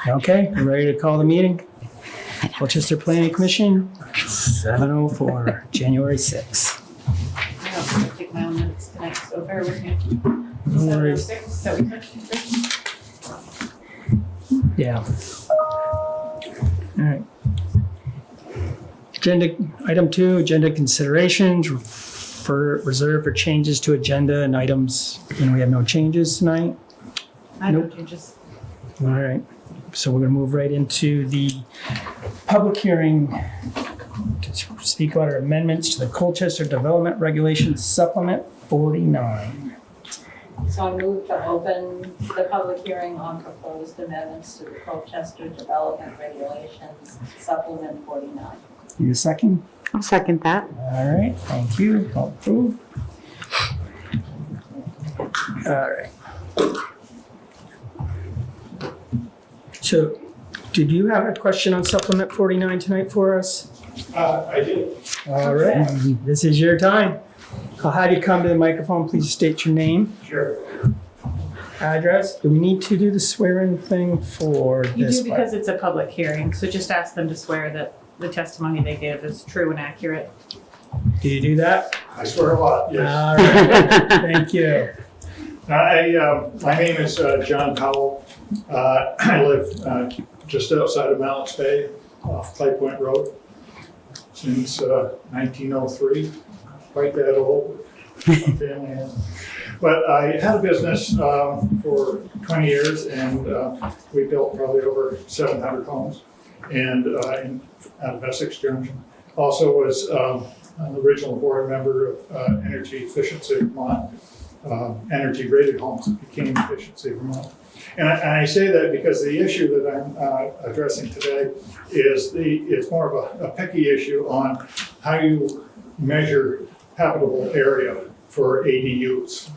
Okay, we're ready to call the meeting. Colchester Planning Commission, 7:04, January 6th. I don't want to take my own minutes tonight, so bear with me. No worries. 7:06, so we touched Yeah. All right. Agenda, item 2, agenda considerations for reserve for changes to agenda and items. And we have no changes tonight. I Nope. don't changes. All right. So we're going to move right into the public hearing to speak about our amendments to the Colchester Development Regulations Supplement 49. So I move to open the public hearing on proposed amendments to the Colchester Development Regulations Supplement 49. Need a second? I'll second that. All right, thank you. All approved. All right. So, did you have a question on supplement 49 tonight for us? I did. All right, this is your time. I'll have you come to the microphone. Please state your name, Sure. address. Do we need to do the swearing thing for You this do part? because it's a public hearing, so just ask them to swear that the testimony they give is true and accurate. Do you do that? I swear a lot, yes. All right, thank you. My name is John Powell. I live just outside of Mallets Bay off Clay Point Road since 1903. Quite that old. My family has. But I had a business for 20 years, and we built probably over 700 homes and out of Essex Junction. Also was an original board member of Energy Efficiency Vermont. Energy rated homes became Efficiency Vermont. And I say that because the issue that I'm addressing today is it's more of a picky issue on how you measure habitable area for ADUs.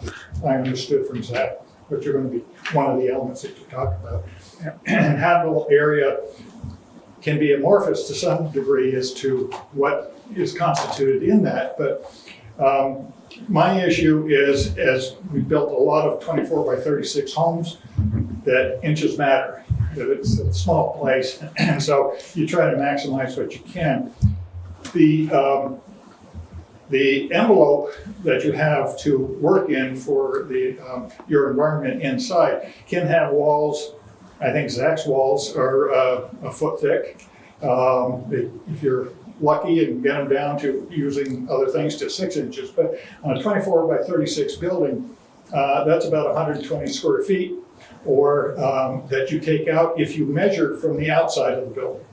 I understood from Zach, which are going to be one of the elements that you talked about. And habitable area can be amorphous to some degree as to what is constituted in that, but my issue is, as we built a lot of 24 by 36 homes, that inches matter, that it's a small place, and so you try to maximize what you can. The envelope that you have to work in for your environment inside can have walls. I think Zach's walls are a foot thick. If you're lucky and get them down to using other things to 6 inches, but on a 24 by 36 building, that's about 120 square feet, or that you take out if you measure from the outside of the building.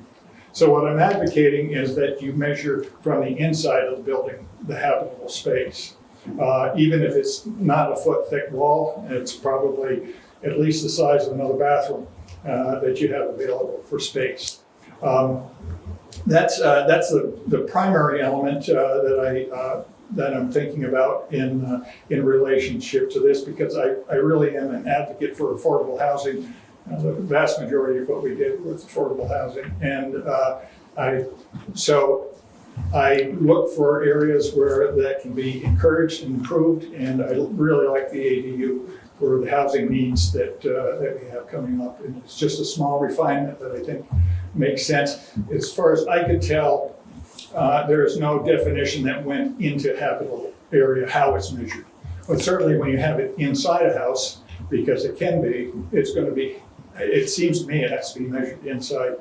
So what I'm advocating is that you measure from the inside of the building, the habitable space. Even if it's not a foot thick wall, it's probably at least the size of another bathroom that you have available for space. That's the primary element that I'm thinking about in relationship to this, because I really am an advocate for affordable housing. The vast majority of what we did was affordable housing, and I look for areas where that can be encouraged and improved, and I really like the ADU for the housing needs that we have coming up. And it's just a small refinement that I think makes sense. As far as I could tell, there is no definition that went into habitable area, how it's measured. But certainly when you have it inside a house, because it can be, it's going to be, it seems to me it has to be measured inside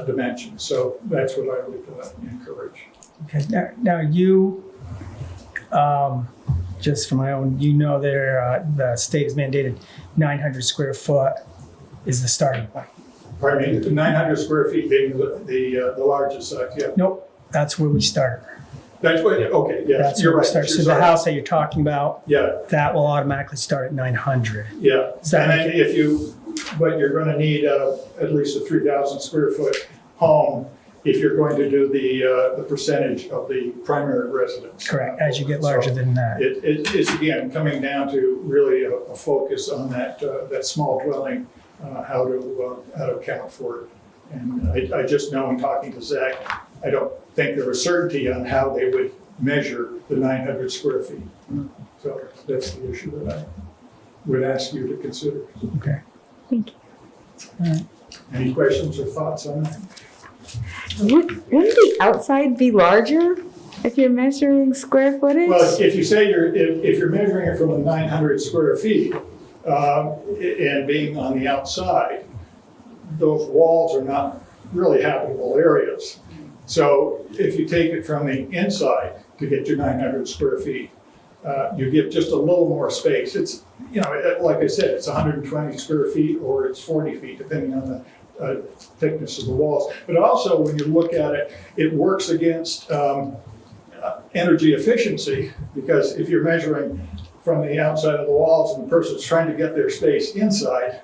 dimensions. So that's what I would encourage. Okay, now you, just for my own, the state has mandated 900 square foot is the starting point. Pardon me, 900 square feet being the largest size, yeah. Nope, that's where we start. That's what, okay, yes, That's you're where we right. start. So You're the sorry. house that you're talking about, Yeah, that will automatically start at 900. yeah. Does that And make then but you're going to need at least a 3,000 square foot home if you're going to do the percentage of the primary residence. Correct, as you get larger than that. It's again coming down to really a focus on that small dwelling, how to account for it. And I just know in talking to Zach, I don't think there was certainty on how they would measure the 900 square feet. So that's the issue that I would ask you to consider. Okay. Thank you. All right. Any questions or thoughts on that? Wouldn't the outside be larger if you're measuring square footage? Well, if you say if you're measuring it from the 900 square feet, and being on the outside, those walls are not really habitable areas. So if you take it from the inside to get your 900 square feet, you give just a little more space. It's, like I said, it's 120 square feet or it's 40 feet, depending on the thickness of the walls. But also, when you look at it, it works against energy efficiency, because if you're measuring from the outside of the walls and the person's trying to get their space inside,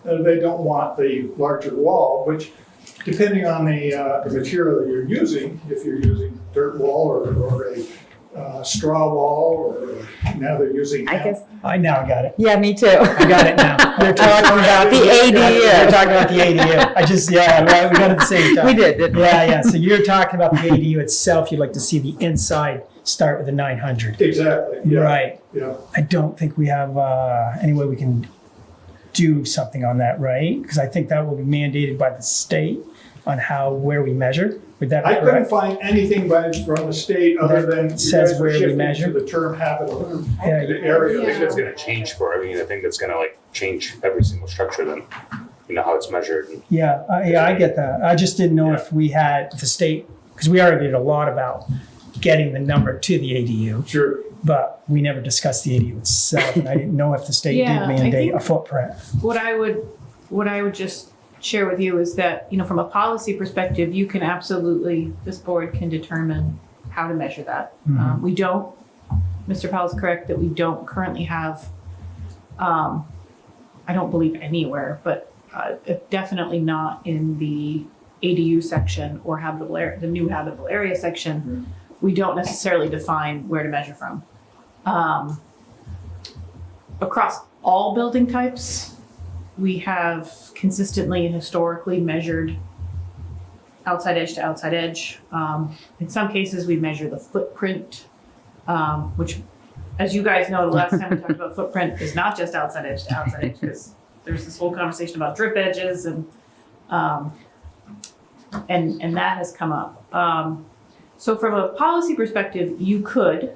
they don't want the larger wall, which, depending on the material that you're using, if you're using dirt wall or a straw wall, or now they're using. I guess. I now got it. Yeah, me too. I got it now. You're talking about The ADU. You're talking about the ADU. I just, yeah, we got it at the same time. We did, didn't we? Yeah. So you're talking about the ADU itself. You'd like to see the inside start with a 900. Exactly. Yeah. Right. Yeah. I don't think we have any way we can do something on that, right? Because I think that will be mandated by the state on where we measure. Would that be I couldn't correct? find anything from the state other That than you says guys are where we shifting measure? to the term habitable Yeah, I area. think that's gonna change I think that's gonna change every single structure then, how it's measured. And Yeah, I get that. I just didn't know if we had the state, because we already did a lot about getting the number to the ADU, Sure. but we never discussed the ADU itself, and I didn't know if the state Yeah, did I mandate think- a footprint. What I would just share with you is that, from a policy perspective, you can absolutely, this board can determine how to measure that. Mhm. We don't, Mr. Powell's correct that we don't currently have, I don't believe anywhere, but definitely not in the ADU section or the new habitable area section. We don't necessarily define where to measure from. Across all building types, we have consistently and historically measured outside edge to outside edge. In some cases, we measure the footprint, which, as you guys know, the last time we talked about footprint is not just outside edge to outside edge, because there's this whole conversation about drip edges and that has come up. So from a policy perspective, you could,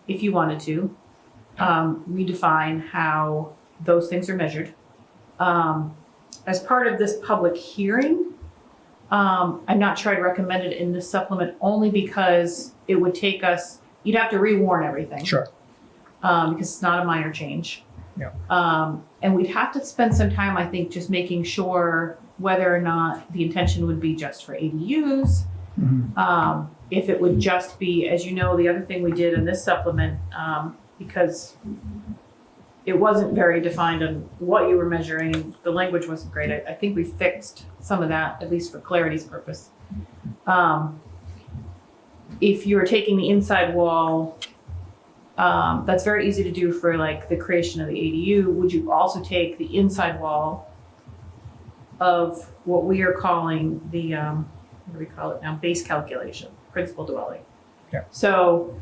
if you wanted to, redefine how those things are measured. As part of this public hearing, I'm not sure I'd recommend it in this supplement, only because it would take us, you'd have to rewarn everything. Sure. Because it's not a minor change. Yeah. And we'd have to spend some time, I think, just making sure whether or not the intention would be just for ADUs. Mhm. If it would just be, as you know, the other thing we did in this supplement, because it wasn't very defined on what you were measuring, the language wasn't great. I think we fixed some of that, at least for clarity's purpose. If you're taking the inside wall, that's very easy to do for the creation of the ADU. Would you also take the inside wall of what we are calling the, what do we call it now? Base calculation, principal dwelling. Yeah. So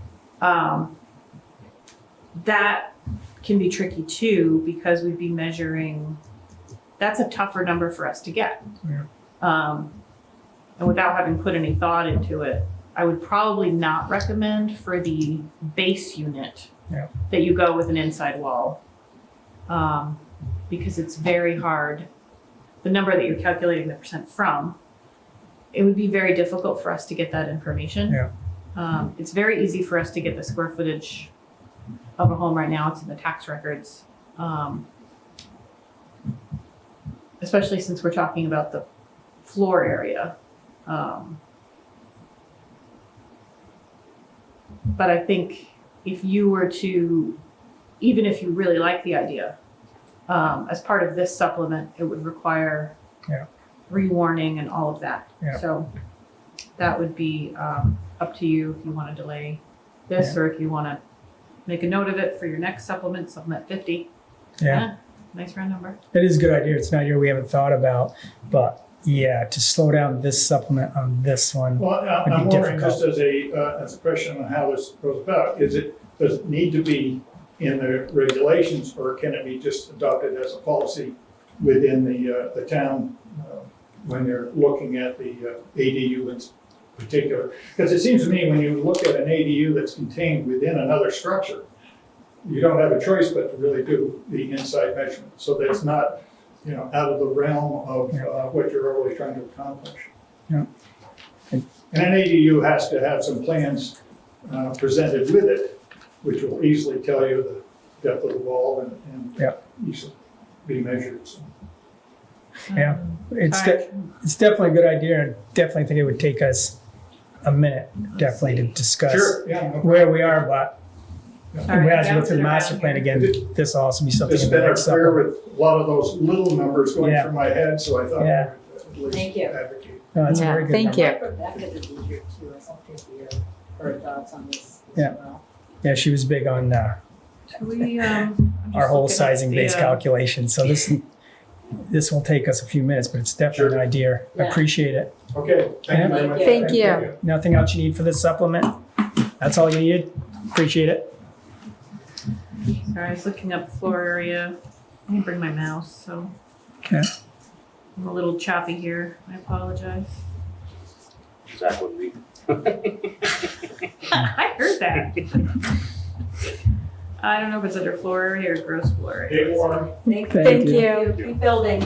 that can be tricky too, because we'd be measuring, that's a tougher number for us to get. Yeah. And without having put any thought into it, I would probably not recommend for the base unit that you go with an inside wall, because it's very hard. The number that you're calculating the percent from, it would be very difficult for us to get that information. Yeah. It's very easy for us to get the square footage of a home right now. It's in the tax records, especially since we're talking about the floor area. But I think if you were to, even if you really like the idea, as part of this supplement, it would require rewarning and all of that. Yeah. So that would be up to you if you want to delay this or if you want to make a note of it for your next supplement 50. Yeah. Nice round number. It is a good idea. It's an idea we haven't thought about, but yeah, to slow down this supplement on this one. Well, be I'm wondering, difficult. just as a question on how this goes about, does it need to be in the regulations, or can it be just adopted as a policy within the town when they're looking at the ADU in particular. Because it seems to me when you look at an ADU that's contained within another structure, you don't have a choice but to really do the inside measurement. So that's not, out of the realm of what you're really trying to accomplish. Yeah. And an ADU has to have some plans presented with it, which will easily tell you the depth of the wall and Yeah. easily be measured. So. Yeah, it's Alright. it's definitely a good idea, and definitely think it would take us a minute, definitely to discuss Sure, yeah. No where we are, but Alright, we have to go bounce through it the master around plan here. again. This will also be something It's in the better next clear supplement. with a lot of those little numbers going Yeah. through my head, so I thought Yeah. I would at least Thank you. advocate. No, that's a Yeah, very good thank number. you. Rebecca to be here too, I don't think we heard thoughts on this as Yeah. well. Yeah, she was big on We, I'm just our whole looking up sizing the, based calculation, so this will take us a few minutes, but it's definitely an idea. I Yeah. appreciate it. Okay, thank you very much. Thank you. Nothing else you need for this supplement? That's all you needed? Appreciate it. Sorry, I was looking up floor area. I didn't bring my mouse, so Okay. I'm a little choppy here. I apologize. Zach would be. I heard that. I don't know if it's under floor area or gross floor area. Hey, Warren. Thank you. Keep building.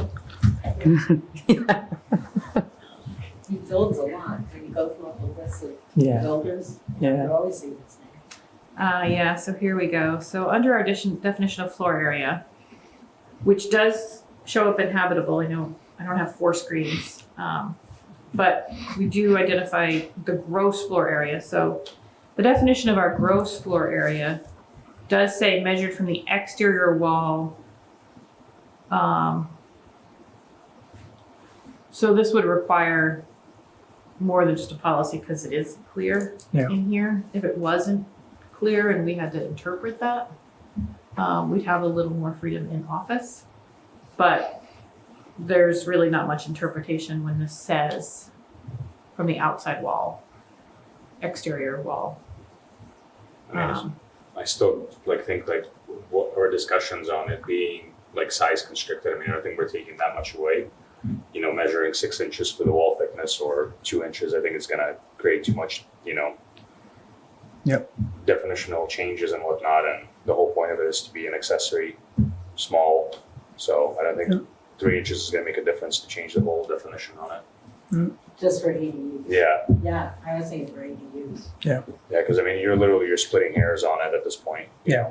He builds a lot, when you go through all the list of Yeah, builders, yeah. you always see this name. Yeah, so here we go. So under our definition of floor area, which does show up in habitable, I know I don't have 4 screens, but we do identify the gross floor area. So the definition of our gross floor area does say measured from the exterior wall. So this would require more than just a policy because it is clear Yeah. in here. If it wasn't clear and we had to interpret that, we'd have a little more freedom in office. But there's really not much interpretation when this says from the outside wall, exterior wall. I still think what our discussions on it being size constricted. I mean, I don't think we're taking that much away. Measuring 6 inches for the wall thickness or 2 inches, I think it's gonna create too much, Yep. definitional changes and whatnot. And the whole point of it is to be an accessory small. So I don't think 3 inches is gonna make a difference to change the whole definition on it. Just for ADUs. Yeah, Yeah, I was thinking for ADUs. yeah, because I mean, you're splitting hairs on it at this point. Yeah.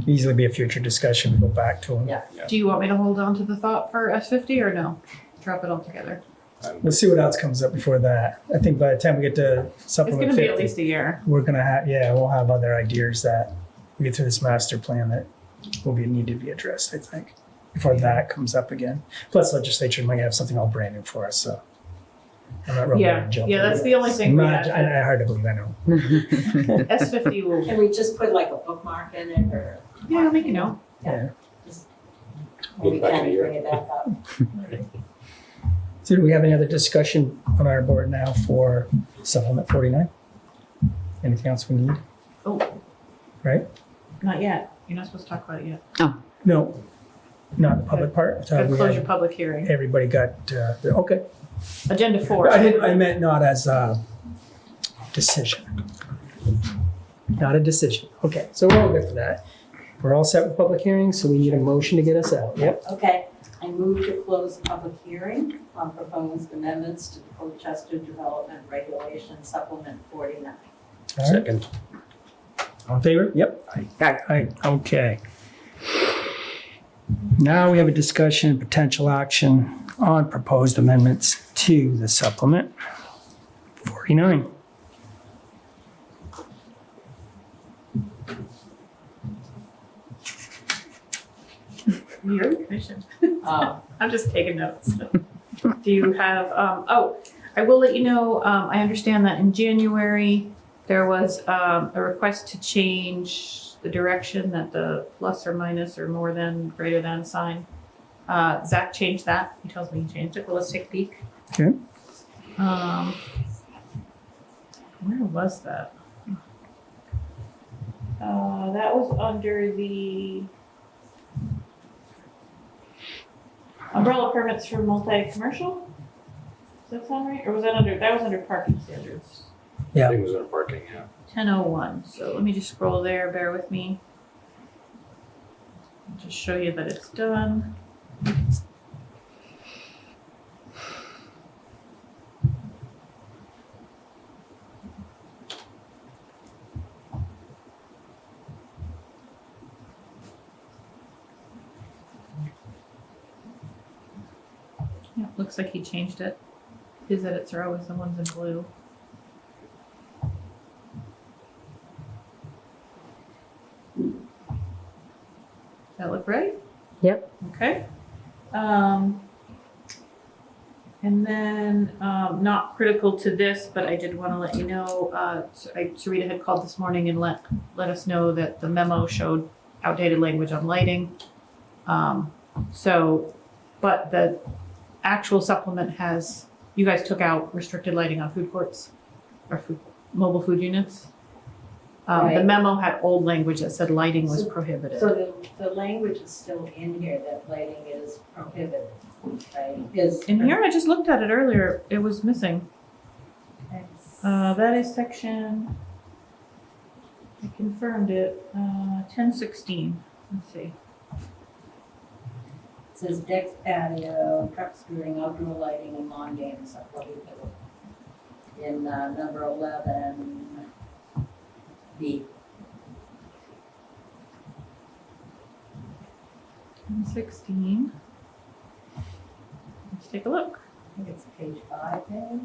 Easily be a future discussion, go back to them. Yeah. Do you want me to hold on to the thought for S50 or no? Drop it all together. We'll see what else comes up before that. I think by the time we get to It's supplement gonna be at 50, least a year. we're gonna have, we'll have other ideas that we get through this master plan that will need to be addressed, I think, before that comes up again. Plus legislature might have something all brand new for us, so. I'm not really Yeah, gonna jump yeah, in. that's the only thing we Not, have. I hard to believe, I know. S50 will, Can we just put like a bookmark in it or? yeah, I'll make a note. Yeah. Or we Look back in can a year. bring it back up. So do we have any other discussion on our board now for supplement 49? Anything else we need? Oh. Right? Not yet. You're not supposed to talk about it yet. No, not the public part. I thought Gotta we close had- your public hearing. Everybody got, okay. Agenda 4. I meant not as a decision. Not a decision. Okay, so we're all good for that. We're all set with public hearings, so we need a motion to get us out. Yep. Okay, I move to close the public hearing on proposed amendments to the Colchester Development Regulation Supplement 49. All right. Second. All in favor? Yep. Aye. Okay. Now we have a discussion, potential action on proposed amendments to the supplement 49. You're in commission. Oh, I'm just taking notes. Do you have, I will let you know, I understand that in January, there was a request to change the direction that the plus or minus or more than, greater than sign. Zach changed that. He tells me he changed it. Well, let's take a peek. Okay. Where was that? That was under the Umbrella permits for multi-commercial? Does that sound right? Or was that under parking standards? I think it was in parking, yeah. 10:01, so let me just scroll there, bear with me. I'll just show you that it's done. Yeah, looks like he changed it. His edits are always the ones in blue. Does that look right? Yep. Okay. And then, not critical to this, but I did want to let you know, Sarita had called this morning and let us know that the memo showed outdated language on lighting. But the actual supplement has, you guys took out restricted lighting on food courts or mobile food units. The Right. memo had old language that said lighting was prohibited. So the language is still in here that lighting is prohibited, right? Is. In here, I just looked at it earlier, it was missing. It's- That is section, I confirmed it, 1016, let's see. It says decks, patio, truck screwing, outdoor lighting, and lawn games are prohibited. In number 11B. 1016. Let's take a look. I think it's page 5, maybe?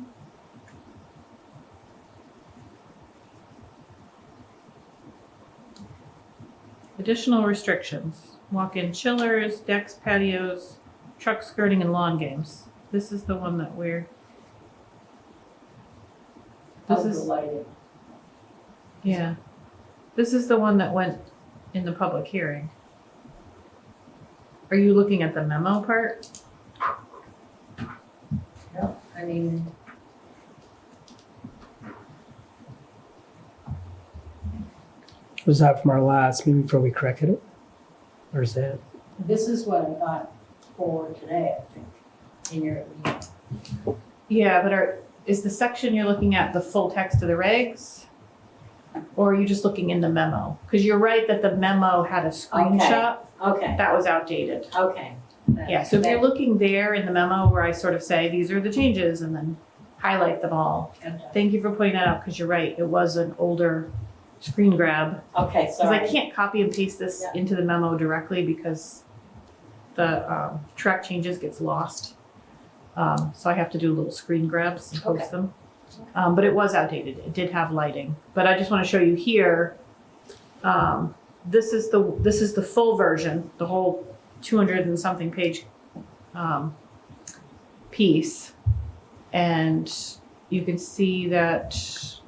Additional restrictions, walk-in chillers, decks, patios, truck skirting, and lawn games. This is the one that we're, this Outdoor is, lighting. yeah. This is the one that went in the public hearing. Are you looking at the memo part? No, I mean, Was that from our last meeting before we corrected it? Or is that? this is what I got for today, I think, in your email. Yeah, but is the section you're looking at the full text of the regs? Or are you just looking in the memo? Because you're right that the memo had a screenshot Okay, that was outdated. okay. Yeah, so if you're looking there in the memo where I sort of say, these are the changes and then highlight them all. Thank you for pointing that out, because you're right, it was an older screen grab. Okay, Because I sorry. can't copy and paste this Yeah. into the memo directly because the track changes gets lost. So I have to do little screen grabs and post Okay. them. But it was outdated, it did have lighting. But I just want to show you here, this is the full version, the whole 200 and something page piece. And you can see that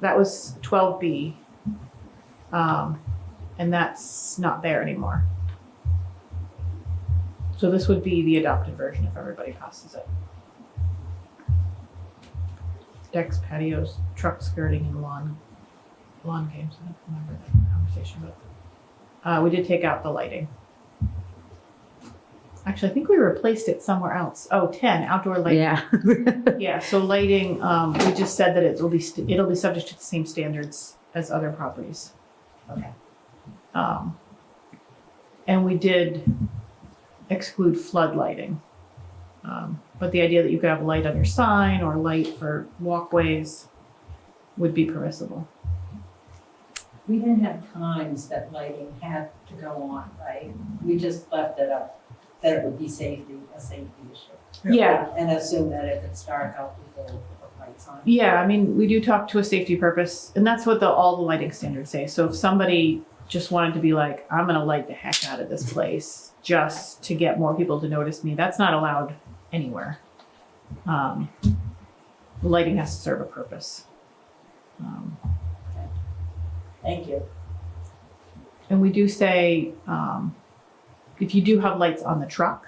that was 12B. And that's not there anymore. So this would be the adopted version if everybody passes it. Decks, patios, truck skirting, and lawn games. I don't remember that conversation, but we did take out the lighting. Actually, I think we replaced it somewhere else. Oh, 10, outdoor lighting. Yeah. Yeah, so lighting, we just said that it'll be subject to the same standards as other properties. Okay. And we did exclude flood lighting. But the idea that you could have light on your sign or light for walkways would be permissible. We didn't have times that lighting had to go on, right? We just left it up, that it would be a safety issue. Yeah, And assume that if it's dark out, people put lights on. yeah, I mean, we do talk to a safety purpose, and that's what all the lighting standards say. So if somebody just wanted to be like, I'm gonna light the heck out of this place just to get more people to notice me, that's not allowed anywhere. Lighting has to serve a purpose. Thank you. And we do say, if you do have lights on the truck,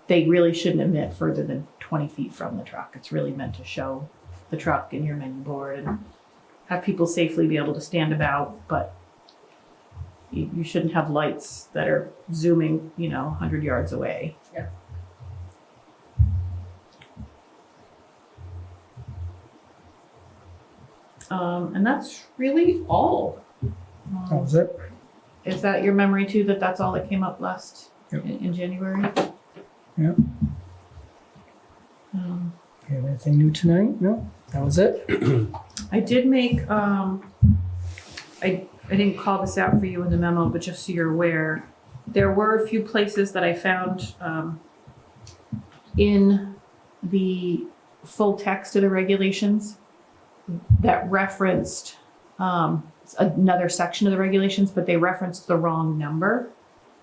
they really shouldn't emit further than 20 feet from the truck. It's really meant to show the truck and your menu board and have people safely be able to stand about, but you shouldn't have lights that are zooming, 100 yards away. Yeah. And that's really all. That was it? Is that your memory too, that that's all that came up last Yep. in January? Yep. Um, You have anything new tonight? No? That was it? I did make, I didn't call this out for you in the memo, but just so you're aware, there were a few places that I found in the full text of the regulations that referenced another section of the regulations, but they referenced the wrong number.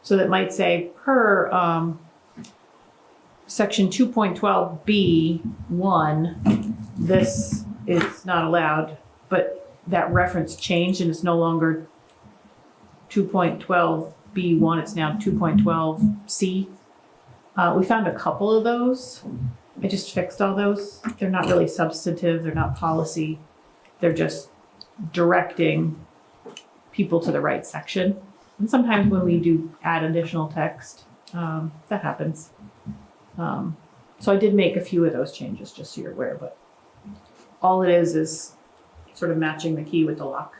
So that might say per section 2.12B1, this is not allowed, but that reference changed and it's no longer 2.12B1, it's now 2.12C. We found a couple of those. I just fixed all those. They're not really substantive, they're not policy. They're just directing people to the right section. And sometimes when we do add additional text, that happens. So I did make a few of those changes, just so you're aware, but all it is sort of matching the key with the lock.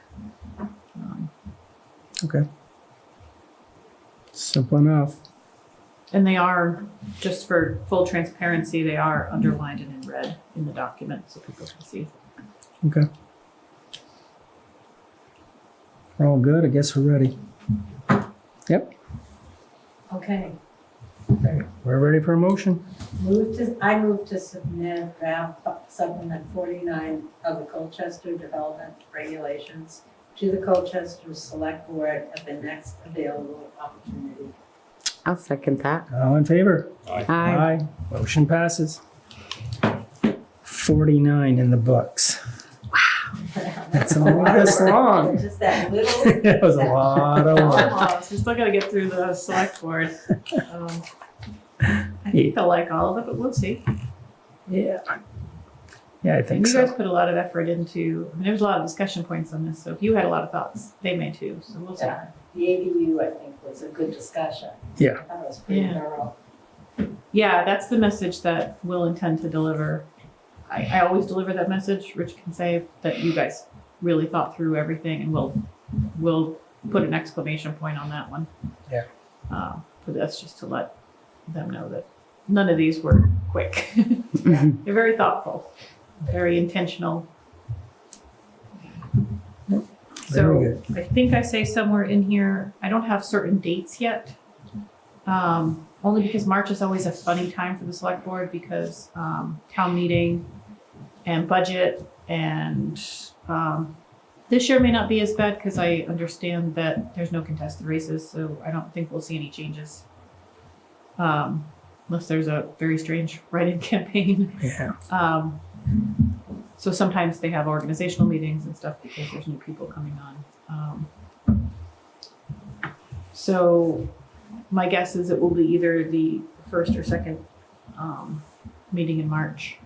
Okay. Simple enough. And they are, just for full transparency, they are underlined and in red in the document so people can see. Okay. We're all good. I guess we're ready. Yep. Okay. We're ready for a motion. I move to submit draft supplement 49 of the Colchester Development Regulations to the Colchester Select Board at the next available opportunity. I'll second that. All in favor? Aye. Motion passes. 49 in the books. That's all this long. Just that little. That was a lot of work. Almost. We're still gotta get through the select board. I feel like all of it, but we'll see. Yeah. Yeah, I think And you guys so. put a lot of effort into, there was a lot of discussion points on this, so if you had a lot of thoughts, they may too, so we'll see. Yeah, the ADU, I think, was a good discussion. Yeah. I thought it was pretty Yeah. thorough. Yeah, that's the message that we'll intend to deliver. I always deliver that message. Rich can say that you guys really thought through everything, and we'll put an exclamation point on that one. Yeah. For this, just to let them know that none of these were quick. They're very thoughtful, very intentional. Very So good. I think I say somewhere in here, I don't have certain dates yet. Only because March is always a funny time for the select board because town meeting and budget and this year may not be as bad because I understand that there's no contested races, so I don't think we'll see any changes. Unless there's a very strange write-in campaign. Yeah. So sometimes they have organizational meetings and stuff because there's new people coming on. So my guess is it will be either the first or second meeting in March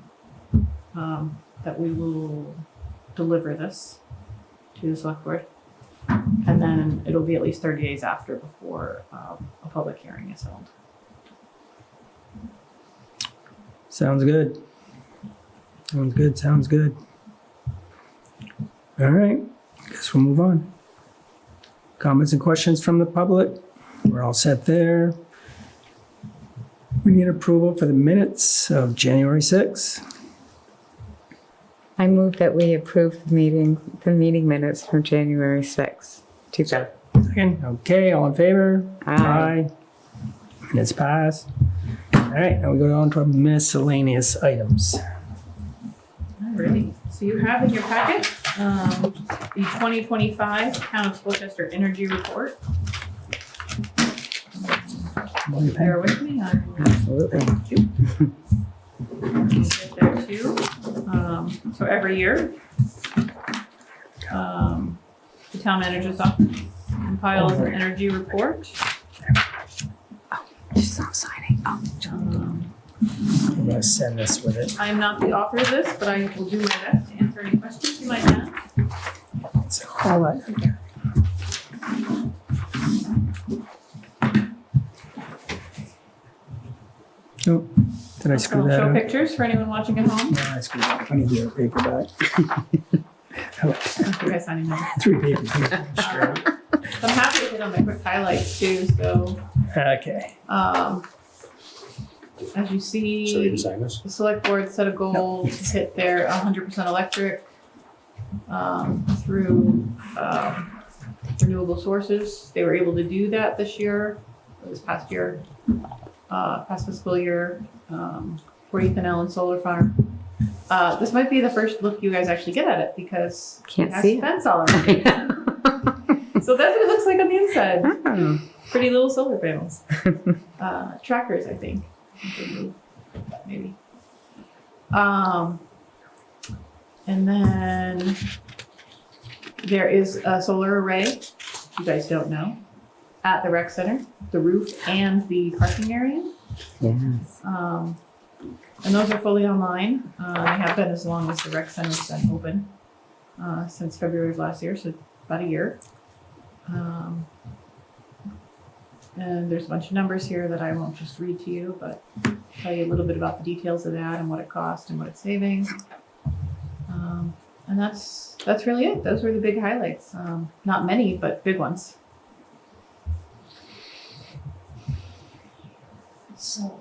that we will deliver this to the select board. And then it'll be at least 30 days after before a public hearing is held. Sounds good. Sounds good. All right, guess we'll move on. Comments and questions from the public? We're all set there. We need approval for the minutes of January 6th. I move that we approve the meeting minutes from January 6th, 2000. Second, okay, all in favor? Aye. Minutes passed. All right, now we go on to our miscellaneous items. Alrighty, so you have in your packet, the 2025 Town of Colchester Energy Report. Bear with me, I will Absolutely. get there too. So every year, the town manager's office compiles an energy report. Just not signing. Oh, I'm gonna send this with it. I am not the author of this, but I will do my best to answer any questions you might have. So all that. Nope. Did I screw I'll that show up? pictures for anyone watching at home. Yeah, I screwed that up. I need your paper back. You guys signing them. 3 papers. Sure. I'm happy to hit on the quick highlights too, so, Okay. as you So you see, can sign this? the select board set a goal to hit their 100% electric, through, renewable sources. They were able to do that this year, or this past year, past fiscal year, 40th and Allen Solar Farm. This might be the first look you guys actually get at it because Can't it has see it. fence all around it. So that's what it looks like on the inside. Oh. Pretty little solar panels. Trackers, I think. Maybe. And then there is a solar array, if you guys don't know, at the rec center, the roof and the parking area. Yes. And those are fully online. They have been as long as the rec center's been open, since February of last year, so about a year. And there's a bunch of numbers here that I won't just read to you, but tell you a little bit about the details of that and what it cost and what it's saving. And that's really it. Those were the big highlights. Not many, but big ones. So,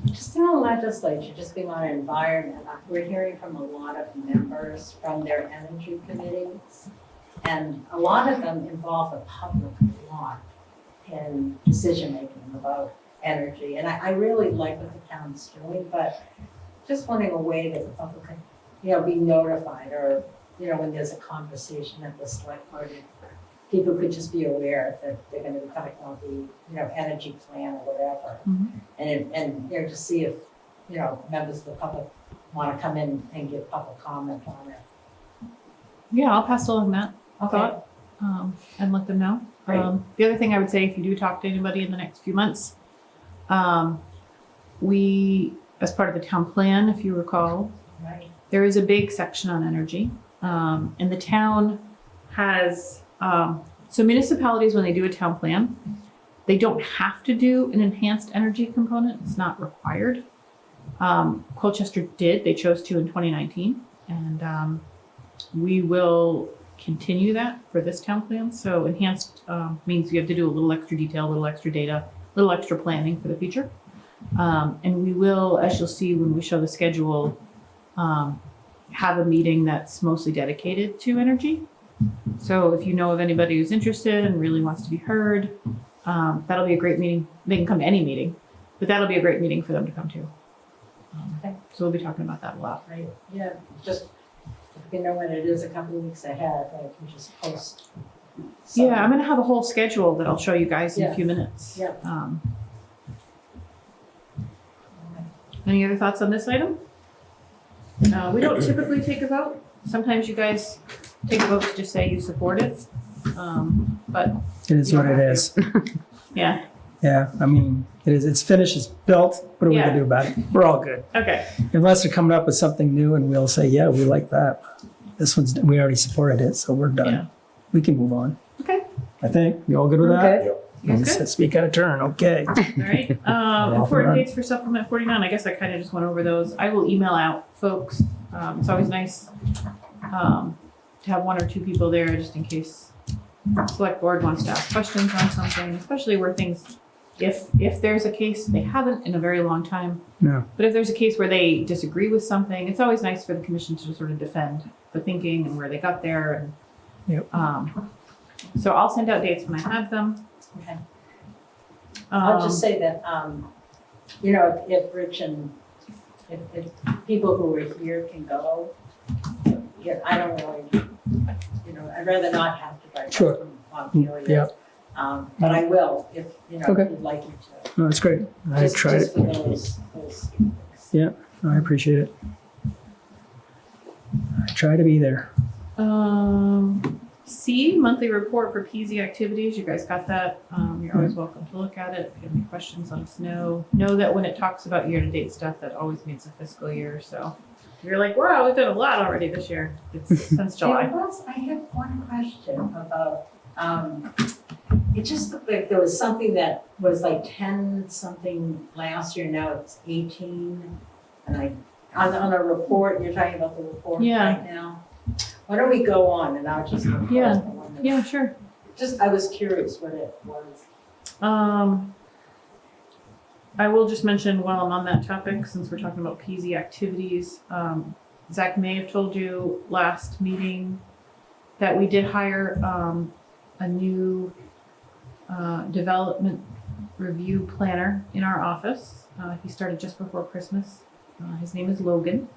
just in the legislature, just being on environment, we're hearing from a lot of members from their energy committees. And a lot of them involve the public a lot in decision-making about energy. And I really like what the town's doing, but just wanting a way that the public can, be notified or, when there's a conversation at the select board, people could just be aware that they're gonna be talking about the, energy plan or whatever. And to see if, members of the public wanna come in and give public comment on it. Yeah, I'll pass along that Okay. thought, and let them know. Great. The other thing I would say, if you do talk to anybody in the next few months, we, as part of the town plan, if you recall, Right. there is a big section on energy. And the town has, so municipalities, when they do a town plan, they don't have to do an enhanced energy component. It's not required. Colchester did, they chose to in 2019. And we will continue that for this town plan. So enhanced means you have to do a little extra detail, a little extra data, a little extra planning for the future. And we will, as you'll see when we show the schedule, have a meeting that's mostly dedicated to energy. So if you know of anybody who's interested and really wants to be heard, that'll be a great meeting. They can come to any meeting, but that'll be a great meeting for them to come to. Okay. So we'll be talking about that a lot. Right, yeah, just, if you know when it is a couple of weeks ahead, I can just post. some- Yeah, I'm gonna have a whole schedule that I'll show you guys in a Yeah. few minutes. Yeah. Any other thoughts on this item? We don't typically take a vote. Sometimes you guys take a vote to just say you support it. But It is You what don't it have is. yeah, Yeah, I mean, it is. It's finished. It's built. What are we Yeah. gonna do about it? We're all good. okay. Unless they're coming up with something new and we'll say, yeah, we like that. This one's, we already supported it, so we're done. Yeah. We can move on. Okay. I think. You all good with that? Good. You guys good? Speak out of turn. Okay. All right. off and Important running. dates for supplement 49. I guess I kind of just went over those. I will email out folks. It's always nice to have one or two people there just in case select board wants to ask questions on something, especially where things, if there's a case, they haven't in a very long time, No. but if there's a case where they disagree with something, it's always nice for the commission to sort of defend the thinking and where they got there. And Yep. so I'll send out dates when I have them. Okay. I'll just say that, if Rich and, if people who are here can go, I don't really, I'd rather not have to write Sure. from Montpelier. Yeah. But I will, if, Okay. you'd like me to. No, it's great. I Just tried for it. those things. Yeah. I appreciate it. I try to be there. C, monthly report for PZ activities. You guys got that. You're always welcome to look at it. If you have any questions, let us know. Know that when it talks about year-to-date stuff, that always means a fiscal year. So you're like, wow, we've done a lot already this year. It's since July. I have one question about, It just looked like there was something that was like 10 something last year, now it's 18. And on a report, you're talking about the report Yeah. right now. Why don't we go on and I'll just. Yeah. Yeah, sure. Just, I was curious what it was. I will just mention while I'm on that topic, since we're talking about PZ activities, Zach may have told you last meeting that we did hire a new development review planner in our office. He started just before Christmas. His name is Logan.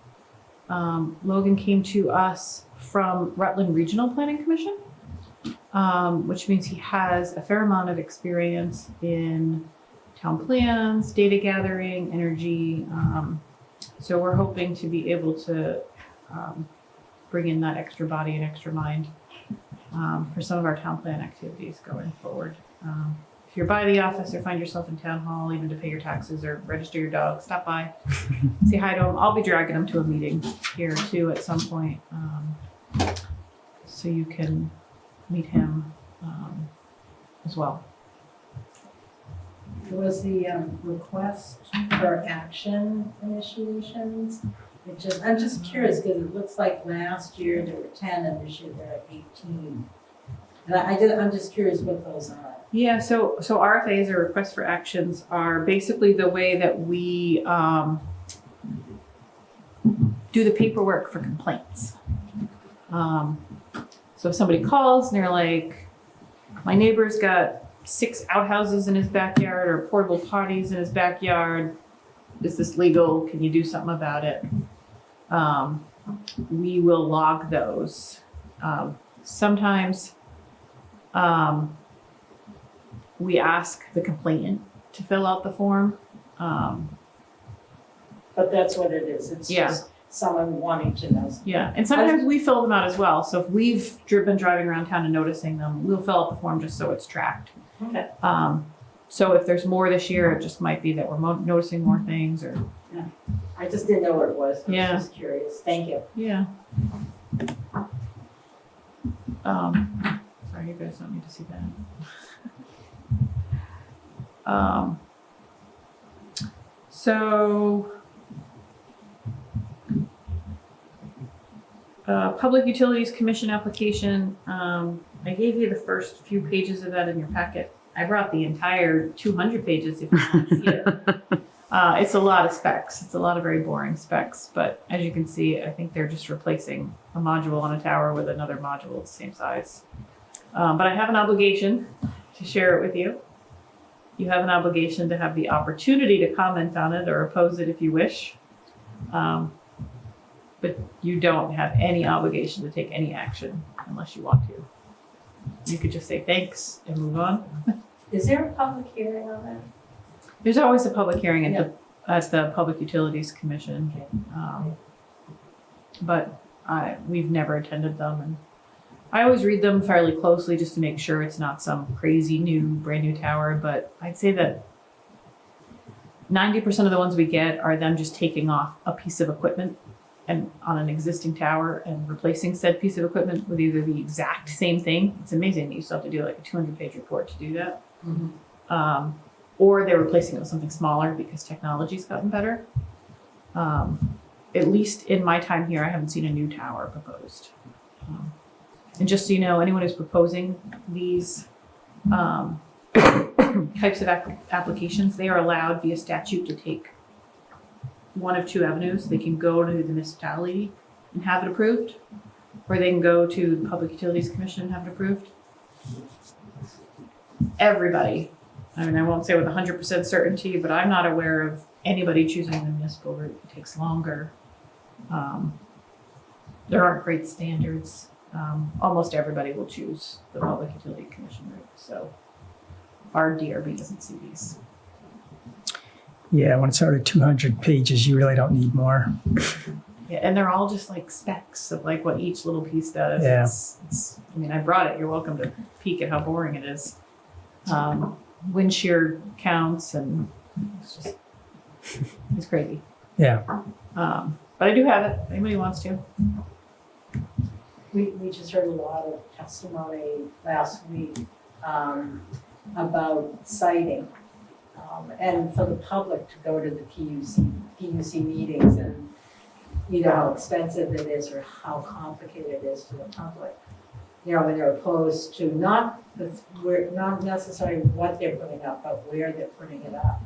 Logan came to us from Rutland Regional Planning Commission, which means he has a fair amount of experience in town plans, data gathering, energy. So we're hoping to be able to bring in that extra body and extra mind for some of our town plan activities going forward. If you're by the office or find yourself in town hall, even to pay your taxes or register your dog, stop by, say hi to him. I'll be dragging him to a meeting here too at some point, so you can meet him as well. Was the request for action initiations? I'm just curious, because it looks like last year there were 10 and this year there are 18. And I'm just curious what those are. Yeah, so RFAs or requests for actions are basically the way that we do the paperwork for complaints. So if somebody calls and they're like, my neighbor's got 6 outhouses in his backyard or portable potties in his backyard, is this legal? Can you do something about it? We will log those. Sometimes we ask the complainant to fill out the form. But that's what it is. It's Yeah. just someone wanting to know. Yeah, and sometimes we fill them out as well. So if we've been driving around town and noticing them, we'll fill out the form just so it's tracked. Okay. So if there's more this year, it just might be that we're noticing more things or. I just didn't know what it was. Yeah. I was just curious. Thank you. Yeah. Sorry, you guys don't need to see that. So, Public Utilities Commission application, I gave you the first few pages of that in your packet. I brought the entire 200 pages if you want to see it. It's a lot of specs. It's a lot of very boring specs, but as you can see, I think they're just replacing a module on a tower with another module the same size. But I have an obligation to share it with you. You have an obligation to have the opportunity to comment on it or oppose it if you wish. But you don't have any obligation to take any action unless you want to. You could just say thanks and move on. Is there a public hearing on that? There's always a public hearing at the Public Utilities Commission. But we've never attended them, and I always read them fairly closely just to make sure it's not some crazy brand new tower. But I'd say that 90% of the ones we get are them just taking off a piece of equipment and on an existing tower and replacing said piece of equipment with either the exact same thing. It's amazing that you still have to do like a 200-page report to do that. Mm-hmm. Or they're replacing it with something smaller because technology's gotten better. At least in my time here, I haven't seen a new tower proposed. And just so you know, anyone who's proposing these types of applications, they are allowed via statute to take one of two avenues. They can go to the municipality and have it approved, or they can go to the Public Utilities Commission and have it approved. Everybody, I mean, I won't say with 100% certainty, but I'm not aware of anybody choosing the municipal route. It takes longer. There aren't great standards. Almost everybody will choose the Public Utility Commission route. So our DRB doesn't see these. Yeah, when it's already 200 pages, you really don't need more. Yeah, and they're all just like specs of like what each little piece does. Yeah. I mean, I brought it. You're welcome to peek at how boring it is. Wind shear counts, and it's crazy. Yeah. But I do have it. If anybody wants to. We just heard a lot of testimony last week. about siting. And for the public to go to the PUC meetings and either how expensive it is or how complicated it is for the public. You know, when they're opposed to not necessarily what they're putting up, but where they're putting it up.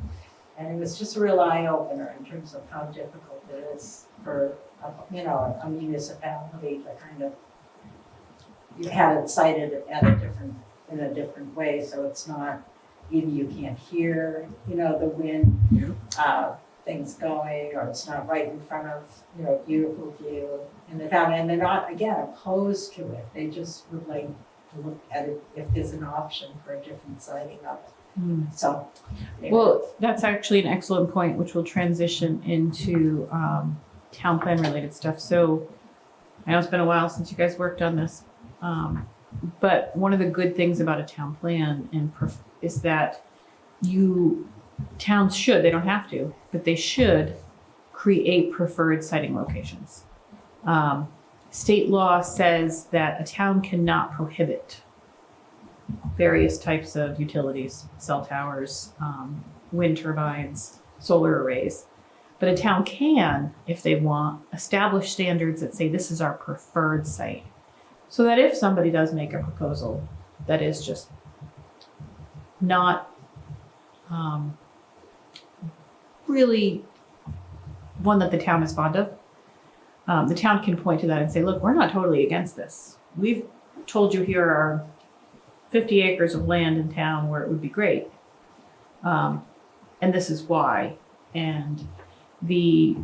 And it was just a real eye opener in terms of how difficult it is for, a municipality to kind of, you have it cited in a different way, so it's not, either you can't hear, the wind, things going, or it's not right in front of, beautiful view in the town, and they're not, again, opposed to it, they just would like to look at it if there's an option for a different siting of it. So. Well, that's actually an excellent point, which will transition into town plan related stuff. So I know it's been a while since you guys worked on this, but one of the good things about a town plan is that towns should, they don't have to, but they should create preferred siting locations. State law says that a town cannot prohibit various types of utilities, cell towers, wind turbines, solar arrays. But a town can, if they want, establish standards that say this is our preferred site. So that if somebody does make a proposal that is just not really one that the town is fond of, the town can point to that and say, look, we're not totally against this. We've told you here are 50 acres of land in town where it would be great. And this is why. And the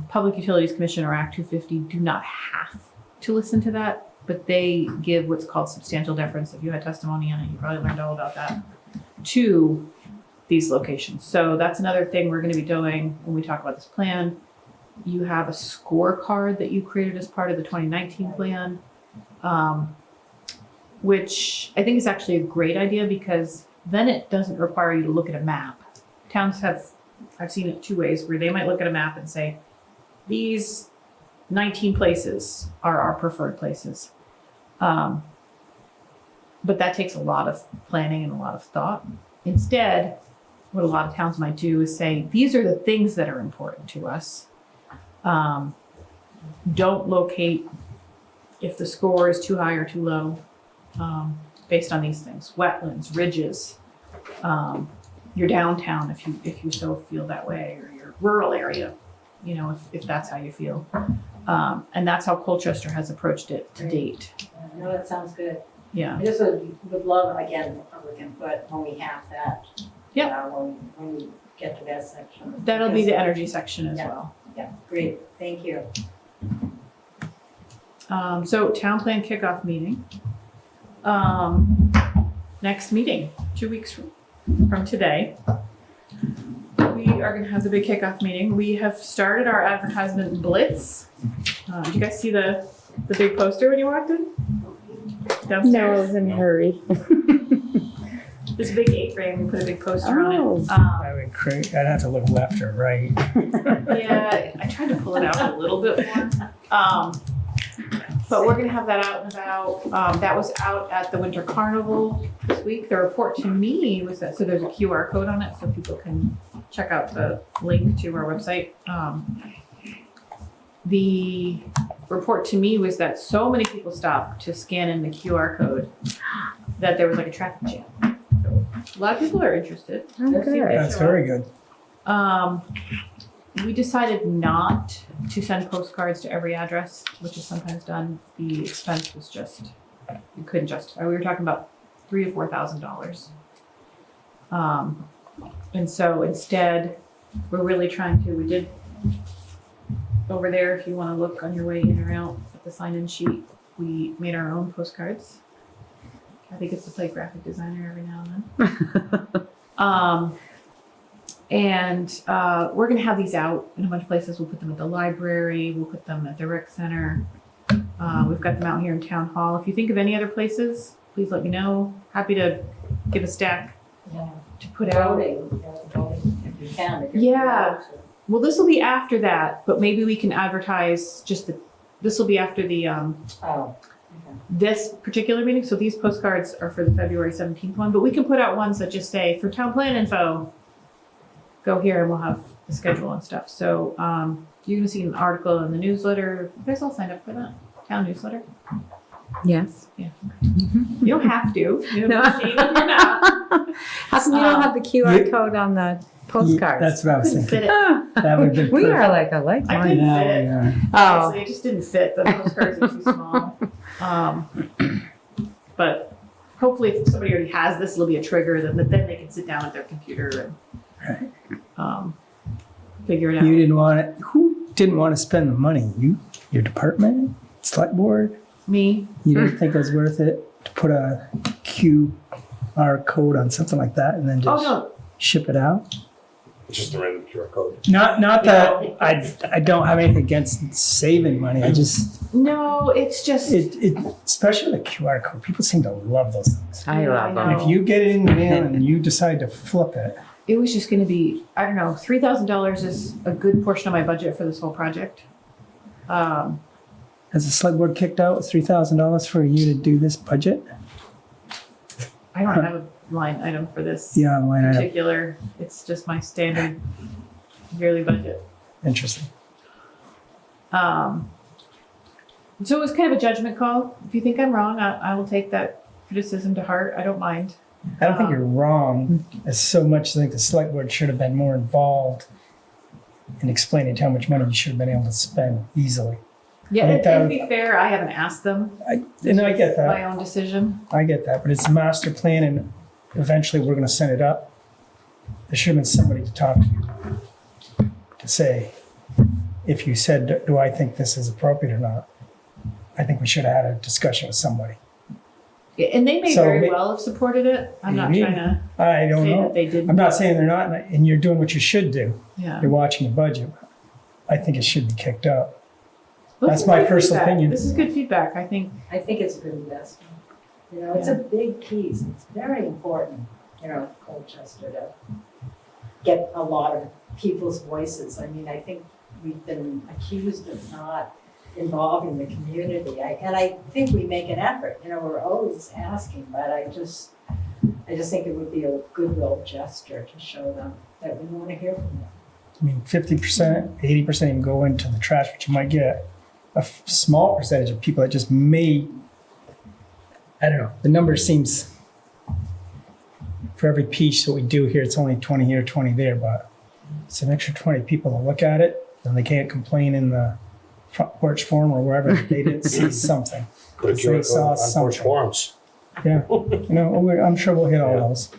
Public Utilities Commission or Act 250 do not have to listen to that, but they give what's called substantial deference. If you had testimony on it, you probably learned all about that, to these locations. So that's another thing we're going to be doing when we talk about this plan. You have a scorecard that you created as part of the 2019 plan, which I think is actually a great idea because then it doesn't require you to look at a map. Towns have, I've seen it two ways, where they might look at a map and say, these 19 places are our preferred places. But that takes a lot of planning and a lot of thought. Instead, what a lot of towns might do is say, these are the things that are important to us. Don't locate if the score is too high or too low, based on these things: wetlands, ridges, your downtown if you so feel that way, or your rural area, if that's how you feel. And that's how Colchester has approached it to date. No, that sounds good. Yeah. I just would love, again, the public input when we have that. Yep. When we get to that section. That'll be the energy section as Yeah. well. Yeah, great, thank you. So town plan kickoff meeting. Next meeting, 2 weeks from today. We are gonna have the big kickoff meeting. We have started our advertisement blitz. Did you guys see the big poster when you walked in? Downstairs? No, I was in a hurry. This big A-frame, we put a big poster on it. I would I'd have to look left or right. Yeah, I tried to pull it out a little bit more. But we're gonna have that out and about. That was out at the Winter Carnival this week. The report to me was that, so there's a QR code on it so people can check out the link to our website. The report to me was that so many people stopped to scan in the QR code that there was like a traffic jam. So a lot of people are interested. Oh, Let's see if good. they That's show very up. good. We decided not to send postcards to every address, which is sometimes done. The expense was just, we couldn't justify. We were talking about $3,000 to $4,000. And so instead, we're really trying to, we did over there, if you want to look on your way in or out at the sign-in sheet, we made our own postcards. Kathy gets to play graphic designer every now and then. We're gonna have these out in a bunch of places. We'll put them at the library, we'll put them at the rec center. We've got them out here in town hall. If you think of any other places, please let me know. Happy to give a stack Yeah. to put out. Voting, if you can. if you're Yeah. allowed to. Well, this will be after that, but maybe we can advertise this will be after the Oh, this particular meeting, so these postcards are for the February 17th one, but we can put out ones that just say, for town plan info, go here and we'll have the schedule and stuff. So you're gonna see an article in the newsletter. You guys all signed up for that? Town newsletter? Yes. You don't have to. You No. don't shame if you're not. How come you don't have the QR code on the postcards? That's what I was Couldn't thinking. fit it. Ah, That would have been we perfect. are like alike. I I couldn't know, fit it. yeah. Oh, Honestly, it just didn't fit. The postcards are too small. But hopefully, if somebody already has this, it'll be a trigger. Then they can sit down at their computer and figure it out. You didn't want it. Who didn't want to spend the money? Your department, select board. Me, You didn't think it was worth it to put a QR code on something like that and then oh just no, ship it out? Just a random QR code. Not that I don't have anything against saving money. I just no, it's just it especially the QR code. People seem to love those things. I Yeah, love I them. know. If you get it in the mail and you decide to flip it, it was just going to be, I don't know, $3,000 is a good portion of my budget for this whole project. has the select board kicked out $3,000 for you to do this budget? I don't have a line item for this Yeah, why not? particular. It's just my standard yearly budget. Interesting. So it was kind of a judgment call. If you think I'm wrong, I will take that criticism to heart. I don't mind. I don't think you're wrong. As so much as I think the select board should have been more involved in explaining how much money you should have been able to spend easily. Yeah, I think that and to would- be fair, I haven't asked them. And I get that. My own decision. I get that, but it's a master plan and eventually we're gonna send it up. There should have been somebody to talk to you, to say, if you said, do I think this is appropriate or not? I think we should have had a discussion with somebody. Yeah, and they may So very may- well have supported it. I'm not Maybe. trying to I don't say that know. they didn't. I'm not saying they're not, and you're doing what you should do. Yeah. You're watching the budget. I think it should be kicked up. Well, That's this is my good personal feedback. opinion. This is good feedback. I think. I think it's a good investment. You know, it's a big piece. It's very important, you know, for Colchester to get a lot of people's voices. I mean, I think we've been accused of not involving the community. And I think we make an effort, you know, we're always asking, but I just think it would be a goodwill gesture to show them that we want to hear from them. I mean, 50%, 80% even go into the trash, but you might get a small percentage of people that just may, I don't know, the number seems, for every piece that we do here, it's only 20 here, 20 there, but it's an extra 20 people to look at it, then they can't complain in the front porch forum or wherever that they didn't see something. Put a They QR saw code on porch something. forums. Yeah, you know, I'm sure we'll hit all those.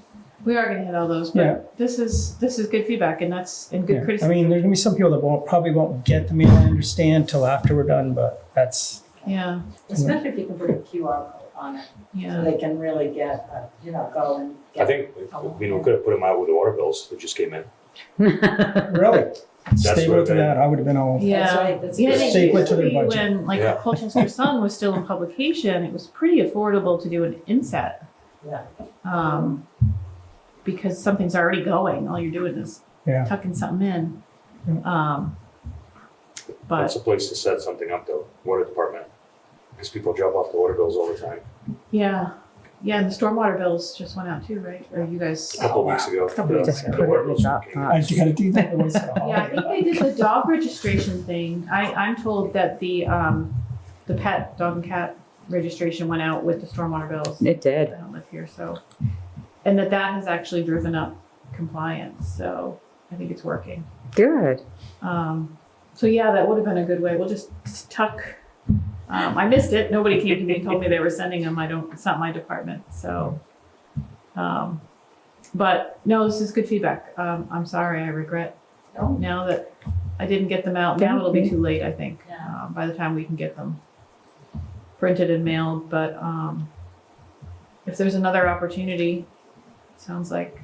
We are going to hit all those, but Yeah. this is good feedback and good Yeah. I criticism. mean, there's gonna be some people that probably won't get the mail, I understand, till after we're done, but that's, Yeah, Especially if you can put a QR code on it, so yeah. they can really get, you know, go and I get. think, we could have put them out with the water bills that just came in. really, stay what with that, I would have been all. Yeah. That's right, that's Yeah, good. and it Stay used with to their be budget. when like Yeah. the Colchester Sun was still in publication, it was pretty affordable to do an inset. Yeah. Because something's already going, all you're doing is Yeah. tucking something in. That's But a place to set something up though, water department. Because people drop off the water bills all the time. yeah, and the stormwater bills just went out too, right? Or you guys? A couple weeks ago. Couple weeks Just ago. put it water in the bills drop came in. I just gotta do that. Yeah, I think they did the dog registration thing. I'm told that the pet, dog and cat registration went out with the stormwater bills. It I did. don't live here, so, and that has actually driven up compliance, so I think it's working. Good. So yeah, that would have been a good way. We'll just tuck, I missed it. Nobody came to me and told me they were sending them. It's not my department, so. But no, this is good feedback. I'm sorry, I regret No. now that I didn't get them out. Now it'll be too late, I think, Yeah. by the time we can get them printed and mailed, but if there's another opportunity, sounds like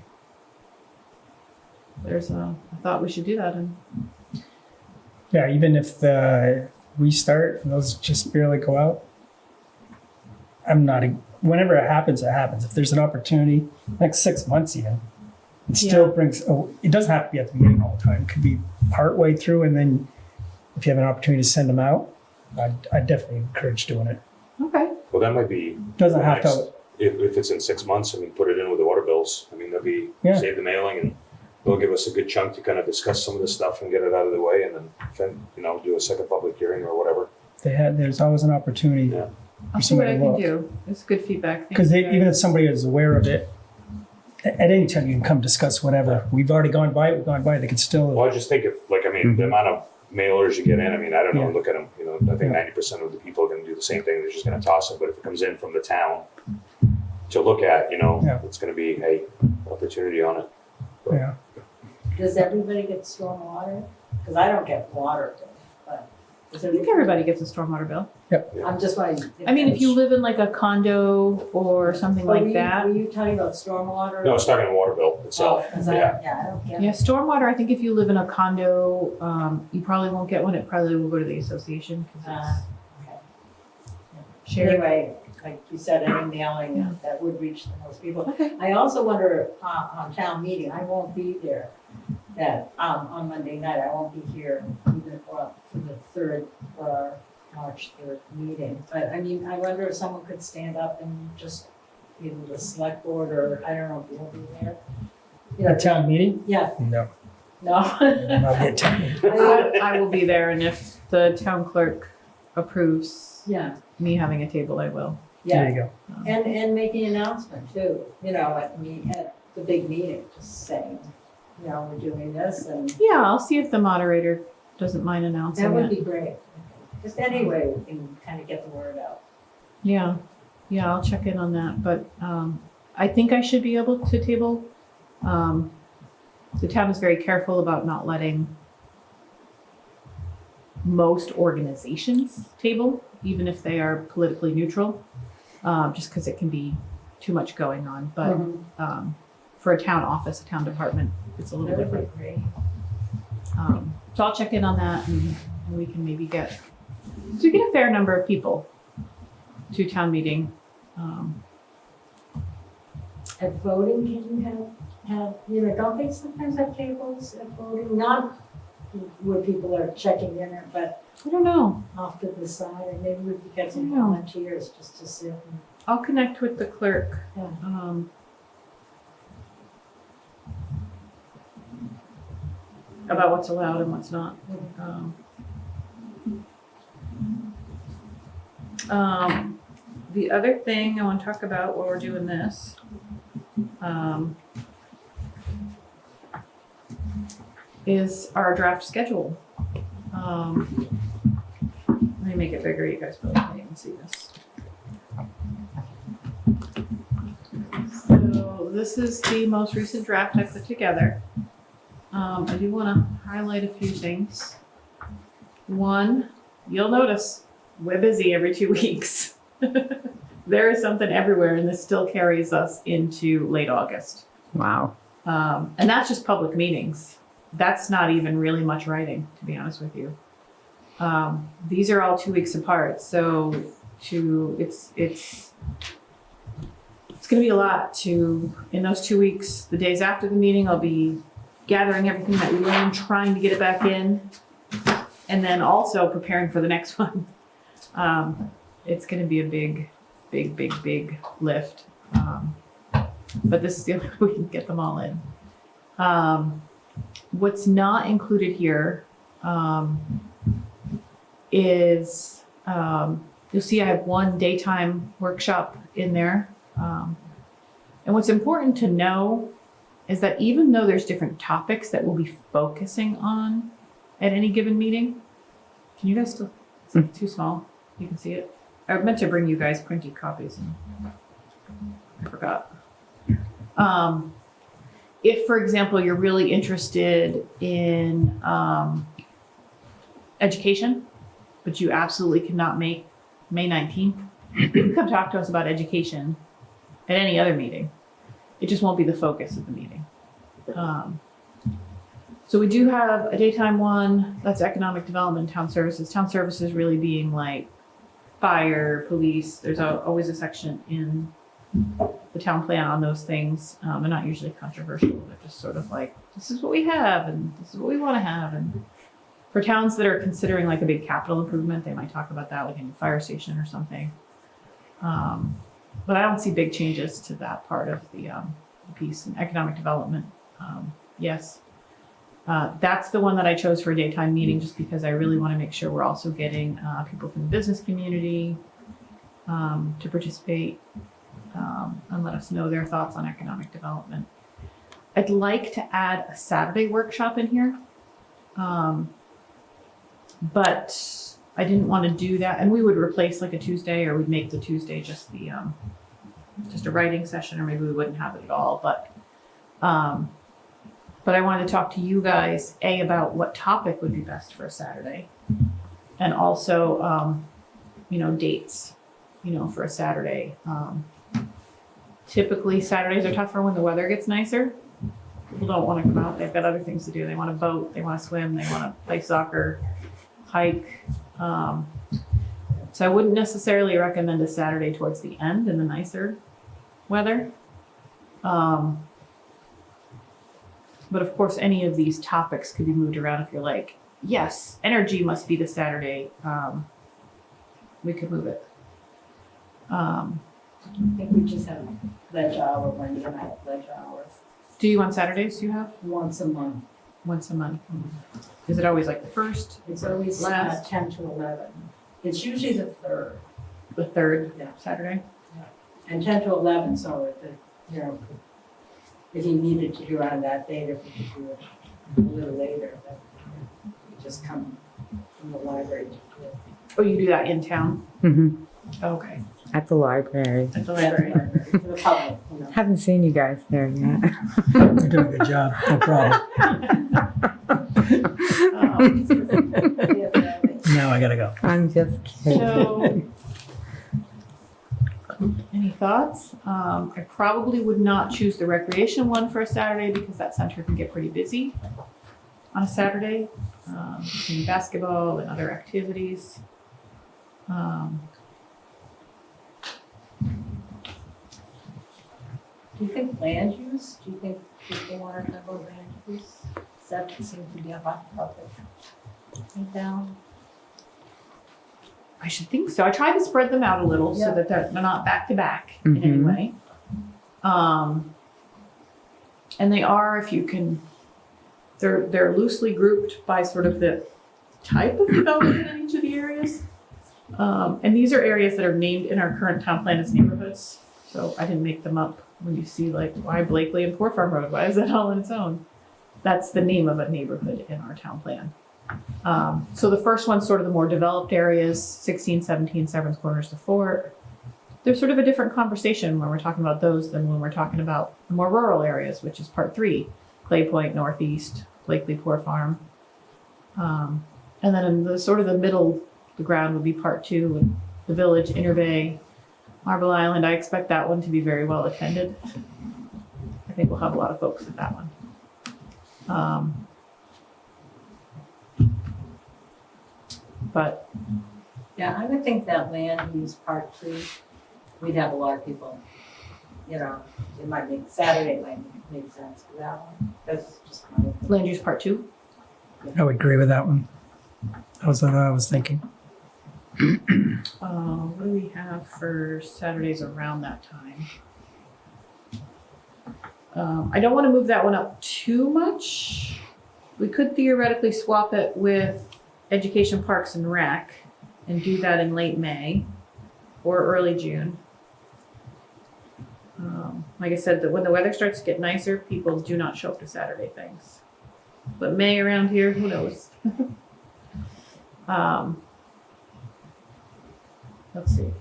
there's I thought we should do that. And Yeah, even if we start and those just barely go out, whenever it happens, it happens. If there's an opportunity, next 6 months even, it still brings, it doesn't have to be at the beginning all the time. It could be partway through, and then if you have an opportunity to send them out, I'd definitely encourage doing it. okay, Well, that might be. Doesn't have to, next- If it's in 6 months, I mean, put it in with the water bills. I mean, that'll be, Yeah. save the mailing and they'll give us a good chunk to kind of discuss some of this stuff and get it out of the way and then, do a second public hearing or whatever. there's always an opportunity. Yeah. I'll see what I somebody can look. do. It's good feedback. Thank Because you, guys. even if somebody is aware of it, at any time you can come discuss whatever. We've already gone by it, we've gone by it, they can still, Well, I just think the amount of mailers you get in, I mean, I don't know, Yeah. look at them, I think Yeah. 90% of the people are gonna do the same thing, they're just gonna toss it, but if it comes in from the town to look at, Yeah. it's gonna be, hey, opportunity on it. yeah. Does everybody get storm water? Because I don't get water, but does I think everybody gets a stormwater bill. I'm just wondering. I mean, if you live in like a condo or something Were like you- that. Were you talking about stormwater? No, it's talking a water bill itself, Oh, 'cause yeah. I don't get Yeah, it. stormwater, I think if you live in a condo, you probably won't get one. It probably will go to the association because Okay. it's shared. Anyway, like you said, an Yeah. emailing that would reach the most people. Okay. I also wonder, on town meeting, I won't be there, that, on Monday night, I won't be here even for the third, for our March 3rd meeting. But I mean, I wonder if someone could stand up and just, either the select board, or I don't know if you'll be there. You know, A town meeting? Yeah, No, no. not a town meeting. I will be there, and if the town clerk approves Yeah, me having a table, I will. There yeah, you go. and making an announcement too, at the big meeting, just saying, we're doing this, and Yeah, I'll see if the moderator doesn't mind announcing that would it. be great. Just anyway, we can kind of get the word out. Yeah, I'll check in on that, but I think I should be able to table. The town is very careful about not letting most organizations table, even if they are politically neutral, just because it can be too much going on. But for a town office, a town department, it's a little That would different. be great. So I'll check in on that, and we can maybe get a fair number of people to town meeting. At voting, can you have, don't they sometimes have tables at voting? Not where people are checking in, but I don't know. off to the side, and maybe we could get some Yeah. volunteers just to sit and. I'll connect with the clerk. Yeah. About what's allowed and what's not. The other thing I want to talk about while we're doing this, is our draft schedule. Let me make it bigger, you guys probably can't even see this. So this is the most recent draft I put together. I do want to highlight a few things. One, you'll notice we're busy every 2 weeks. There is something everywhere, and this still carries us into late August. Wow. And that's just public meetings. That's not even really much writing, to be honest with you. These are all 2 weeks apart, so it's going to be a lot to, in those 2 weeks, the days after the meeting, I'll be gathering everything that we learned, trying to get it back in, and then also preparing for the next one. It's going to be a big lift. But this is the only way we can get them all in. What's not included here is, you'll see I have one daytime workshop in there. And what's important to know is that even though there's different topics that we'll be focusing on at any given meeting, can you guys still, is it too small? You can see it? I meant to bring you guys printed copies and I forgot. If, for example, you're really interested in education, but you absolutely cannot make May 19th, you can come talk to us about education at any other meeting. It just won't be the focus of the meeting. So we do have a daytime one, that's economic development, town services. Town services really being like fire, police. There's always a section in the town plan on those things. They're not usually controversial. They're just sort of like, this is what we have and this is what we want to have. And for towns that are considering like a big capital improvement, they might talk about that, like a new fire station or something. But I don't see big changes to that part of the piece. And economic development, yes. That's the one that I chose for a daytime meeting just because I really want to make sure we're also getting people from the business community to participate and let us know their thoughts on economic development. I'd like to add a Saturday workshop in here, but I didn't want to do that. And we would replace like a Tuesday, or we'd make the Tuesday just the just a writing session, or maybe we wouldn't have it at all. But I wanted to talk to you guys, about what topic would be best for a Saturday, and also, dates, for a Saturday. Typically Saturdays are tougher when the weather gets nicer. People don't want to come out. They've got other things to do. They want to boat, they want to swim, they want to play soccer, hike. So I wouldn't necessarily recommend a Saturday towards the end in the nicer weather. But of course, any of these topics could be moved around. If you're like, yes, energy must be the Saturday, we could move it. I think we just have pledge hour, Wendy and I have pledge hour Do you on Saturdays you have? once a month. Once a month. Is it always like the first, It's always Last. 10 to 11. It's usually the third. the third Yeah. Saturday? And 10 to 11, so if you needed to do it on that date, if you could do it a little later, but you just come from the library to do it. Oh, you do that in town? Mhm. Okay. At the library. At the At the library. library, for the public, Haven't seen you guys there yet. You're doing a good job, no problem. Now I gotta go. I'm just kidding. So, any thoughts? I probably would not choose the recreation one for a Saturday because that center can get pretty busy on a Saturday, between basketball and other activities. Do you think land use? Do you think people want to talk about land use? That seems to be a hot topic. Down. I should think so. I tried to spread them out a little so Yeah. that they're not back to back in any Mhm. way. And they are, if you can, they're loosely grouped by sort of the type of development in each of the areas. And these are areas that are named in our current town plan as neighborhoods. So I didn't make them up. When you see like, why Blakely and Poor Farm Road? Why is that all on its own? That's the name of a neighborhood in our town plan. So the first one's sort of the more developed areas, 16, 17, Severn's Corners to Fort. There's sort of a different conversation when we're talking about those than when we're talking about the more rural areas, which is part 3, Clay Point, Northeast, Blakely, Poor Farm. And then in the sort of the middle, the ground would be part 2, with the Village, Inner Bay, Marble Island. I expect that one to be very well attended. I think we'll have a lot of folks at that one. But Yeah, I would think that land use part 3, we'd have a lot of people, it might make, Saturday might make sense for that one. That's just my opinion. land use part 2. I would agree with that one. That was what I was thinking. What do we have for Saturdays around that time? I don't want to move that one up too much. We could theoretically swap it with Education, Parks and Rec and do that in late May or early June. Like I said, that when the weather starts to get nicer, people do not show up to Saturday things. But May around here, who knows? Let's see.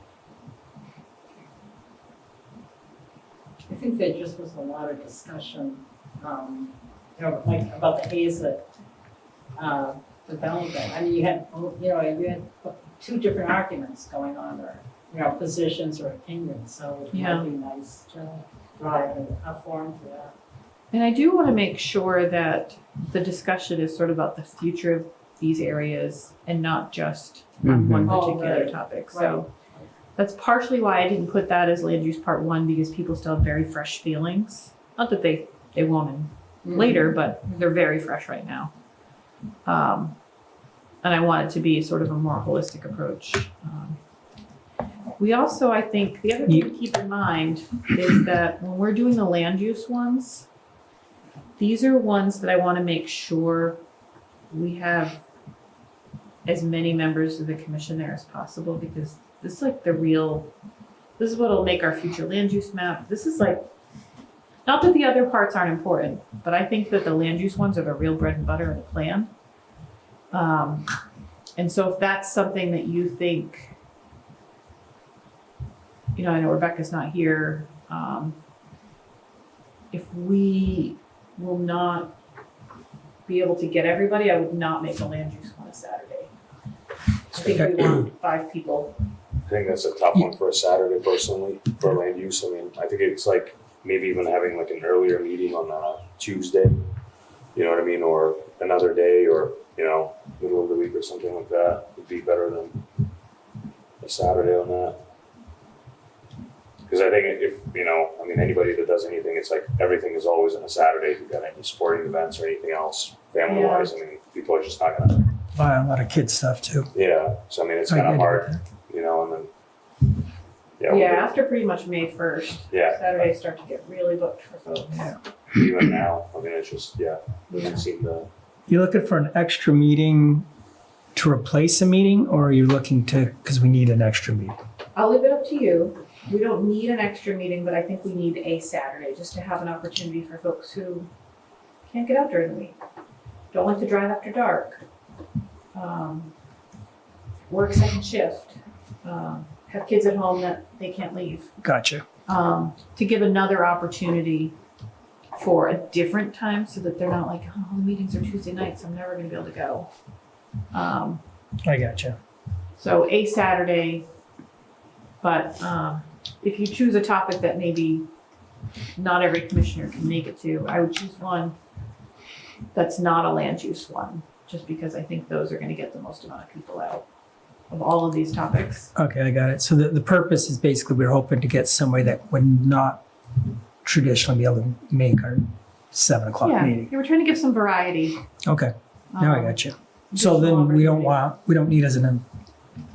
I think there just was a lot of discussion, like about the Hazlet development. I mean, you had 2 different arguments going on, or positions or opinions. So it Yeah. might be nice to drive a forum for that. And I do want to make sure that the discussion is sort of about the future of these areas and not just on one Oh, particular right. topic. Right. So that's partially why I didn't put that as land use part 1, because people still have very fresh feelings. Not that they won't later, but they're very fresh right now. And I want it to be sort of a more holistic approach. We also, I think, the other thing to keep in mind is that when we're doing the land use ones, these are ones that I want to make sure we have as many members of the commission there as possible, because this is like this is what'll make our future land use map. This is like, not that the other parts aren't important, but I think that the land use ones are the real bread and butter of the plan. And so if that's something that you think, I know Rebecca's not here. If we will not be able to get everybody, I would not make a land use one a Saturday. I think we want 5 people. I think that's a tough one for a Saturday personally, for land use. I mean, I think it's like maybe even having like an earlier meeting on a Tuesday, you know what I mean? Or another day, or, middle of the week or something like that would be better than a Saturday on that. Because I think if, anybody that does anything, it's like everything is always on a Saturday. If you've got any sporting events or anything else, family-wise, people are just not gonna. Buy a lot of kids stuff too. Yeah, so I mean, it's I kind of get hard, that. and then. Yeah, after pretty much May 1st, Yeah. Saturdays start to get really booked for folks. Yeah. Even now, I mean, it's just, doesn't seem to. You looking for an extra meeting to replace a meeting, or are you looking to, because we need an extra meeting? I'll leave it up to you. We don't need an extra meeting, but I think we need a Saturday just to have an opportunity for folks who can't get out during the week, don't like to drive after dark, work second shift, have kids at home that they can't leave. Gotcha. To give another opportunity for a different time so that they're not like, oh, the meetings are Tuesday nights, I'm never gonna be able to go. I gotcha. So a Saturday, but if you choose a topic that maybe not every commissioner can make it to, I would choose one that's not a land use one, just because I think those are gonna get the most amount of people out of all of these topics. Okay, I got it. So the purpose is basically we're hoping to get somebody that would not traditionally be able to make our 7 o'clock Yeah, meeting. we're trying to give some variety. Okay, now I got you. So additional then we opportunity. don't need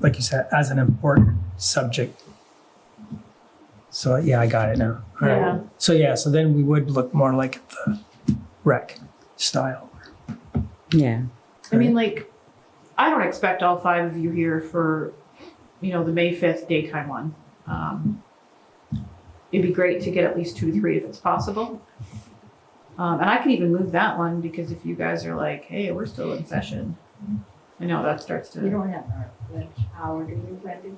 like you said, as an important subject. So yeah, I got it now. All right. Yeah. So then we would look more like the rec style. Yeah. I mean, like, I don't expect all 5 of you here for, the May 5th daytime one. It'd be great to get at least 2 to 3 if it's possible. And I could even move that one because if you guys are like, hey, we're still in session, I know that starts You to. don't have a lunch hour, do you, Wendy?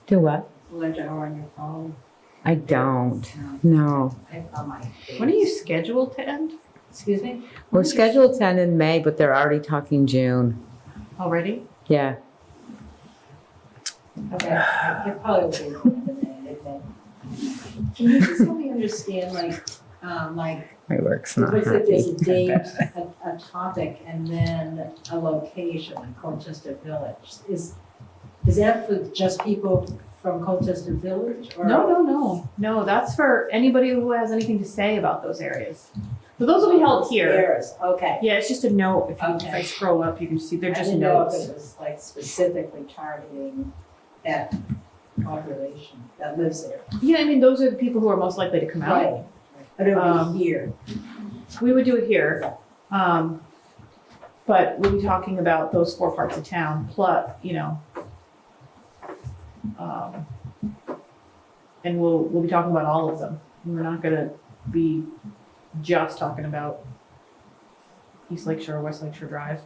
Do what? Lunch hour on your phone? I don't. No. I have on my. When are you scheduled to end Excuse me? We're scheduled to end in May, but they're already talking June. already? Yeah. Okay, I probably will be looking at it. Can you just help me understand, like, My work's not what's it, there's a happy. date, a topic, and then a location, like Colchester Village? Is that for just people from Colchester Village, or? No, that's for anybody who has anything to say about those areas. So those will be held here. Areas, okay. Yeah, it's just a note. If I Okay. scroll up, you can see they're I just didn't know if notes. it was like specifically targeting that population that lives there. Yeah, I mean, those are the people who are most likely to come out. Right. But it would be here. We would do it here. But we'll be talking about those 4 parts of town, plus, and we'll be talking about all of them. We're not gonna be just talking about East Lake Shore, West Lake Shore Drive.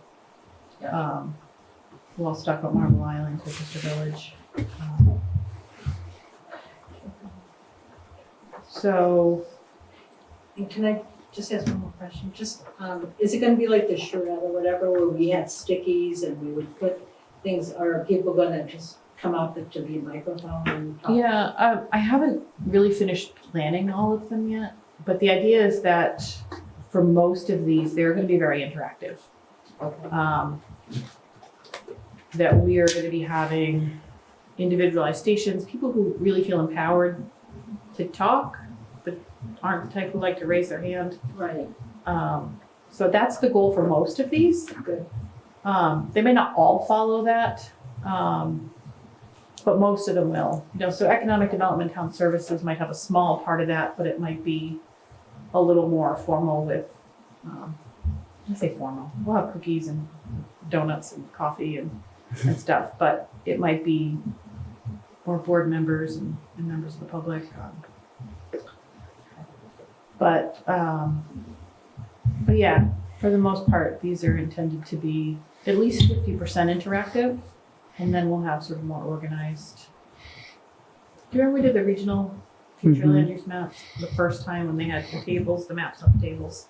We'll also talk about Marble Island, Colchester Village. So, And can I just ask one more question? Just, is it gonna be like the charrette or whatever, where we had stickies and we would put things, or are people gonna just come up to the microphone and talk? yeah, I haven't really finished planning all of them yet, but the idea is that for most of these, they're gonna be very interactive. Okay. That we are gonna be having individualized stations, people who really feel empowered to talk, but aren't the type who like to raise their hand. Right, So that's the goal for most of these. good. They may not all follow that. but most of them will. You know, so economic development, town services might have a small part of that, but it might be a little more formal with, I say formal, we'll have cookies and donuts and coffee and stuff, but it might be more board members and members of the public. But yeah, for the most part, these are intended to be at least 50% interactive, and then we'll have sort of more organized. Do you remember we did the regional future land use maps the first time when they had the tables, the maps on the tables?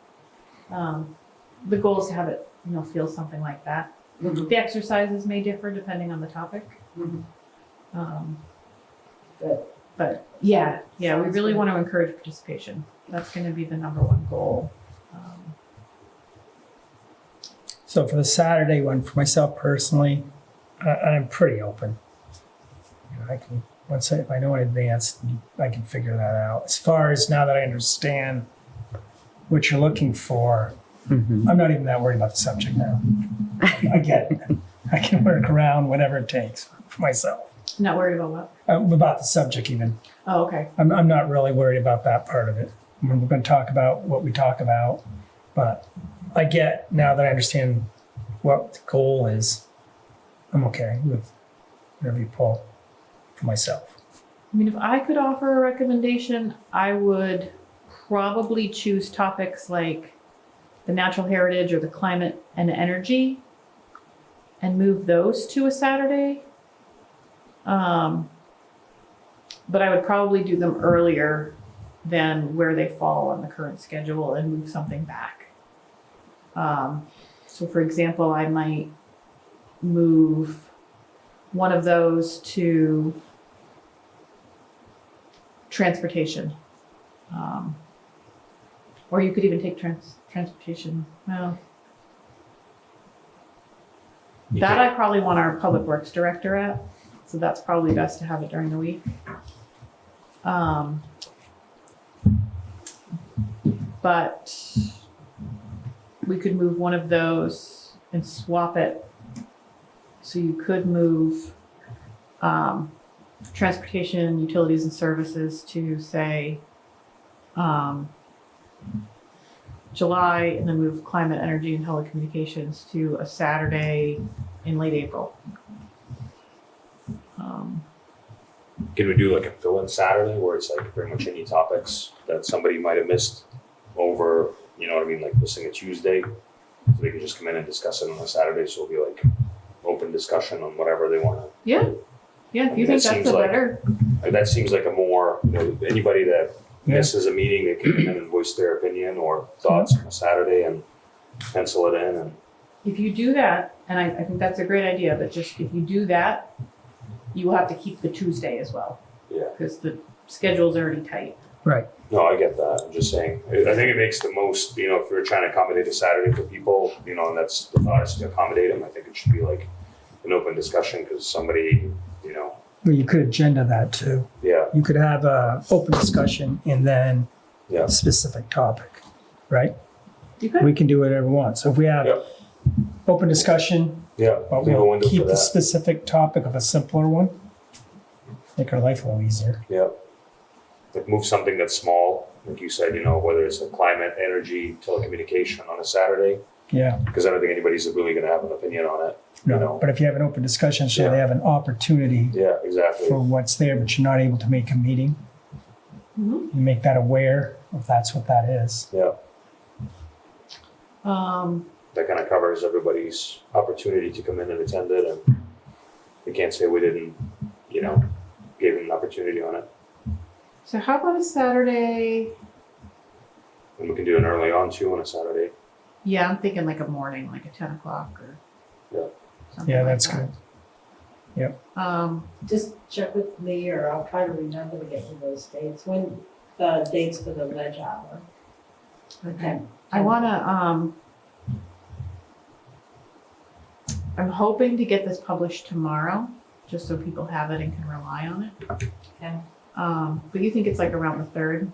The goal is to have it, you know, feel something like that. The exercises may differ depending on the topic. But yeah, we really want to encourage participation. That's going to be the number one goal. So for the Saturday one, for myself personally, I'm pretty open. You know, I can, if I know in advance, I can figure that out. As far as now that I understand what you're looking for, I'm not even that worried about the subject now. I get it. I can work around whatever it takes for myself. Not worried about what? About the subject even. Oh, okay. I'm not really worried about that part of it. I mean, we're going to talk about what we talk about, but I get now that I understand what the goal is, I'm okay with whatever you pull for myself. I mean, if I could offer a recommendation, I would probably choose topics like the natural heritage or the climate and energy and move those to a Saturday. But I would probably do them earlier than where they fall on the current schedule and move something back. So for example, I might move one of those to transportation. Or you could even take transportation. Well, that I probably want our public works director at. So that's probably best to have it during the week. But we could move one of those and swap it. So you could move transportation, utilities and services to say July, and then move climate, energy and telecommunications to a Saturday in late April. Can we do like a fill-in Saturday where it's like pretty much any topics that somebody might have missed over, you know what I mean, like missing a Tuesday? So they can just come in and discuss it on a Saturday, so it'll be like open discussion on whatever they want to. Yeah, if you think that's a better. That seems like a more, you know, anybody that misses a meeting, they can come in and voice their opinion or thoughts on a Saturday and pencil it in. And If you do that, and I think that's a great idea, but just if you do that, you will have to keep the Tuesday as well. Yeah. Because the schedule's already tight. Right. No, I get that. I'm just saying, I think it makes the most, you know, if you're trying to accommodate a Saturday for people, you know, and that's the thought is to accommodate them, I think it should be like an open discussion because somebody, you know. Well, you could agenda that too. Yeah. You could have a open discussion and then Yeah. a specific topic, right? You could. We can do whatever we want. So if we have Yep. open discussion, Yeah. but We have a we'll window keep for the that. specific topic of a simpler one, make our life a little easier. Yeah. Like move something that's small, like you said, you know, whether it's a climate, energy, telecommunication on a Saturday, Yeah. because I don't think anybody's really going to have an opinion on it. No, You know. but if you have an open discussion, so Yeah. they have an opportunity Yeah, exactly. for what's there, but you're not able to make a meeting, Mhm. you make that aware if that's what that is. Yeah. Um, That kind of covers everybody's opportunity to come in and attend it, and we can't say we didn't, you know, gave them an opportunity on it. so how about a Saturday? And we can do an early on too on a Saturday. Yeah, I'm thinking like a morning, like a 10 o'clock or Yeah. something Yeah, like that's that. good. Just check with me, or I'll try to remember to get you those dates. When the dates for the ledge hour? Okay. I wanna, I'm hoping to get this published tomorrow, just so people have it and can rely on it. Okay. But you think it's like around the 3rd?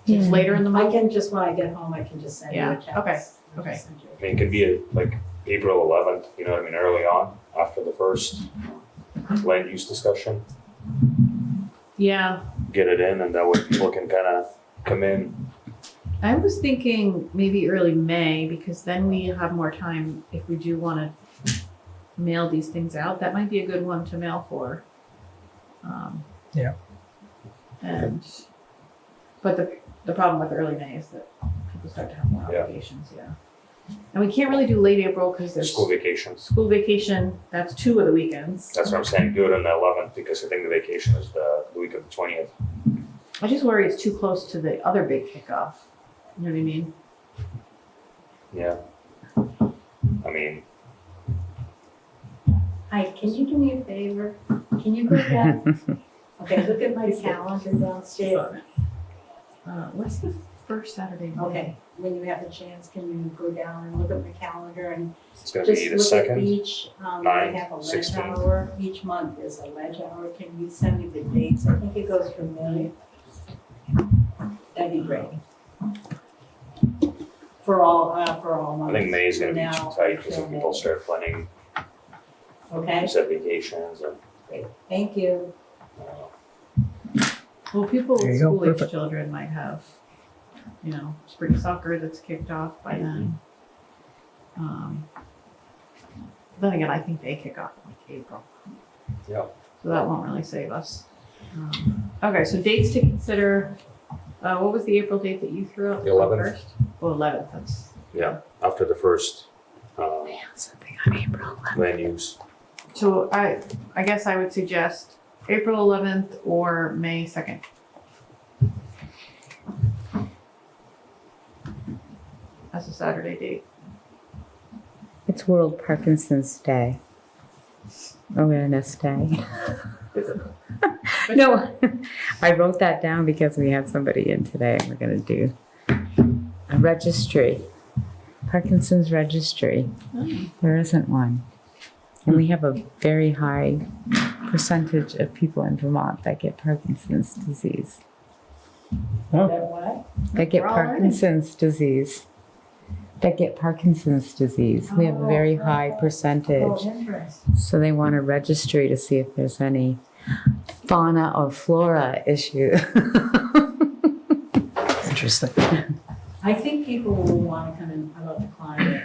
It's later in the I month? can just, when I get home, I can just send you a Yeah, text. okay, I'll okay. just send you I mean, it could be like April 11th, you know what I mean, early on, after the first. land use discussion, Yeah, get it in, and that way people can kind of come in. I was thinking maybe early May, because then we have more time if we do want to mail these things out. That might be a good one to mail for. Yeah. But the problem with early May is that people start to have more Yeah. obligations, yeah. And we can't really do late April because there's School vacations. school vacation, that's 2 of the weekends. That's what I'm saying, do it on the 11th, because I think the vacation is the week of the 20th. I just worry it's too close to the other big kickoff. You know what I mean? Yeah. I mean, Hi, can you do me a favor? Can you go down? Okay, look at my calendar downstairs. What's the first Saturday? in May? Okay, when you have a chance, can you go down and look at my calendar and it's gonna be just the look at second. each, I 9, have a ledge 16. hour, each month is a ledge hour, can you send me the dates? I think it goes from May. That'd be great. For all I months. think May is gonna be Now too tight, because till when people May. start planning Okay, set vacations and, great, thank you. Well, people There with you go, school-age perfect. children might have, spring soccer that's kicked off by then. Then again, I think they kick off in like April. Yeah. So that won't really save us. Okay, so dates to consider. What was the April date that you threw out? The 11th. First? Well, 11th, that's. yeah, after the first, Something on April. land use. So I guess I would suggest April 11th or May 2nd. That's a Saturday date. It's World Parkinson's Day. Awareness Day. No, I wrote that down because we had somebody in today and we're gonna do a registry. Parkinson's registry. There isn't one. And we have a very high percentage of people in Vermont that get Parkinson's disease. That what? That get We're all learning. Parkinson's disease. That get Parkinson's disease. We have a very high percentage. Oh, interesting. So they want a registry to see if there's any fauna or flora issue. Interesting. I think people will want to come in about the climate.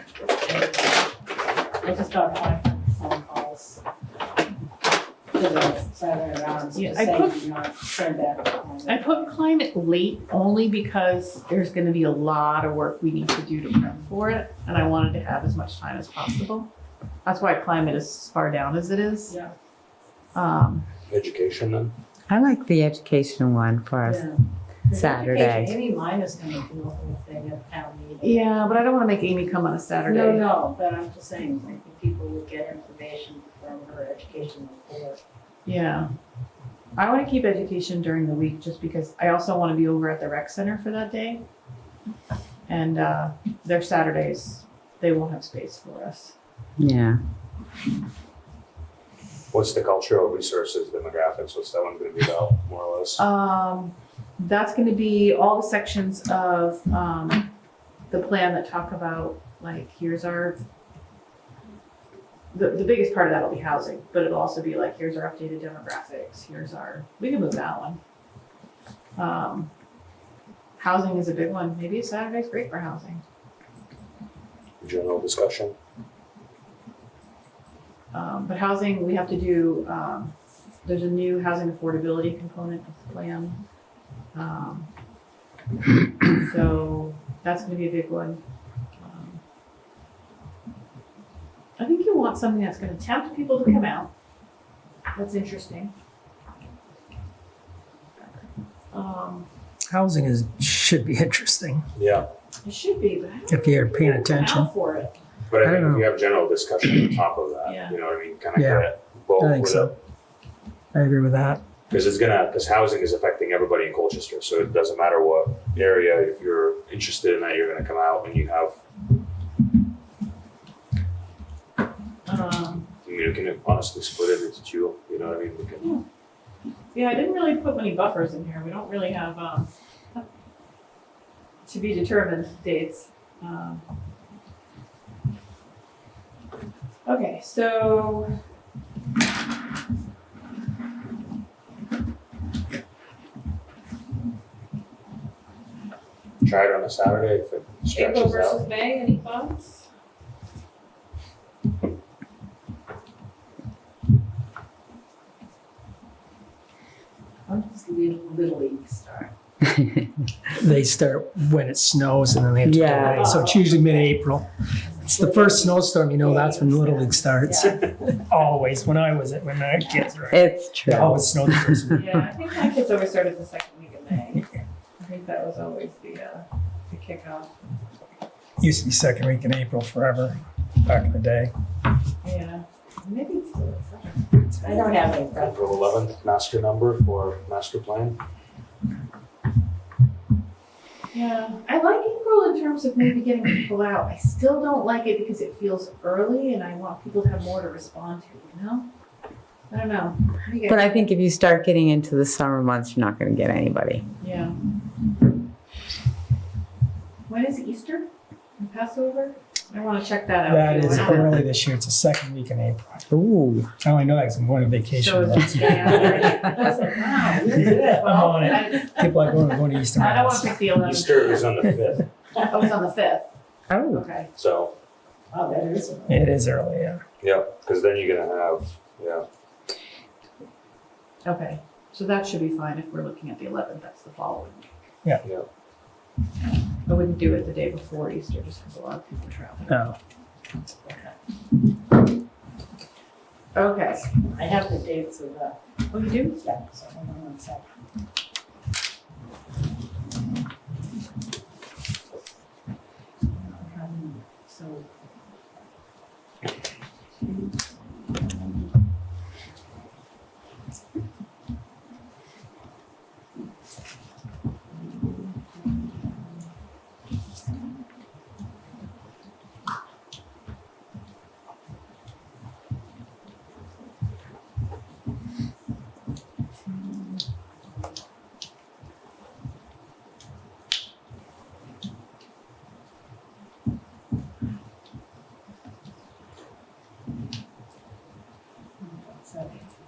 I just got 500 phone calls to the Southern Arms Yeah, to I say, put- turn back. the climate. I put climate late only because there's gonna be a lot of work we need to do to prep for it, and I wanted to have as much time as possible. That's why climate is as far down as it is. Yeah. Education then? I like the education one for us. Yeah. There's Saturday. education. Amy Minor's gonna do the whole thing at town meeting. Yeah, but I don't wanna make Amy come on a Saturday. No, but I'm just saying, I think people will get information from her education report. Yeah. I wanna keep education during the week just because I also wanna be over at the rec center for that day. And their Saturdays, they won't have space for us. Yeah. What's the cultural resources, demographics, what's that one gonna be about, more or less? That's gonna be all the sections of the plan that talk about, like, here's our, the biggest part of that will be housing, but it'll also be like, here's our updated demographics, here's our, we can move that one. Housing is a big one, maybe a Saturday's great for housing. General discussion? But housing, we have to do, there's a new housing affordability component of the plan. So that's gonna be a big one. I think you want something that's gonna tempt people to come out. That's interesting. Housing should be interesting Yeah, It should be, but I don't if you're know paying people come attention. out for it. but I I don't think if know. you have general discussion on top of that, Yeah. you know what I mean, kind of Yeah. get both I think with so. it. I agree with that. Because housing is affecting everybody in Colchester, so it doesn't matter what area, if you're interested in that, you're gonna come out and you have, I mean, you can honestly split it into two, you know what I mean? We can, Yeah, I didn't really put many buffers in here. We don't really have, to be determined dates. Okay, so Try it on a Saturday if it April stretches versus out. May, any thoughts? When does Little League start? They start when it snows and then they have to go Yeah. away. So it's usually mid-April. It's the first snowstorm, you know, that's when Little League starts. Always, when my kids were, It's it true. always snowed the first week. Yeah, I think my kids always started the second week of May. I think that was always the kickoff. Used to be second week in April forever, back in the day. Yeah. Maybe it's still summer. I don't have any preference. April 11th, master number for master plan. Yeah, I like April in terms of maybe getting people out. I still don't like it because it feels early and I want people to have more to respond to, you know? I don't know. How do you But guys- I think if you start getting into the summer months, you're not going to get anybody. Yeah. When is Easter and Passover? I want to check that out. That too. is I don't- early this year, it's the second week in April. Ooh. I only know that because I'm going on vacation. So it's I was like, wow, you're good. I'm on it. I People are going to Easter. I don't want Mass. to pick the 11th. Easter is on the 5th, Oh, it's on the 5th. Oh. Okay. so, Wow, that is. It is early, yeah. yeah, because then you're gonna have, yeah. Okay. So that should be fine if we're looking at the 11th. That's the following week. Yeah. Yeah. I wouldn't do it the day before Easter just because a lot of people are traveling. No. Okay. I have the dates of the, Oh, you do? yeah, so hold on one second. So.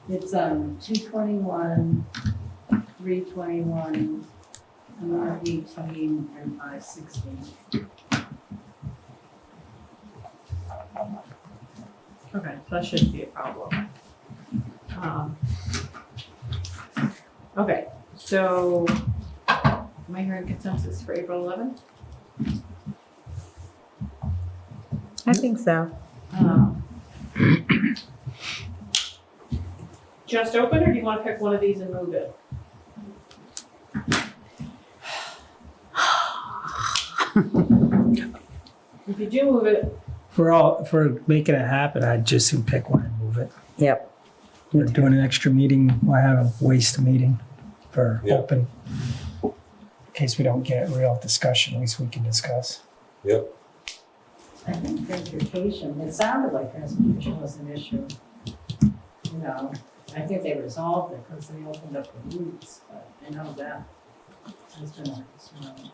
It's 221, 321, 418, and 516. Okay, so that shouldn't be a problem. Okay, so am I hearing consensus for April 11th? I think so. Just open, or do you want to pick one of these and move it? If you do move it, For making it happen, I'd just pick one and move it. Yep. We're doing an extra meeting, I have a waste meeting for Yeah. open. In case we don't get real discussion, at least we can discuss. Yep. I think transportation, it sounded like transportation was an issue. You know, I think they resolved it because they opened up the routes, but I know that has been a concern.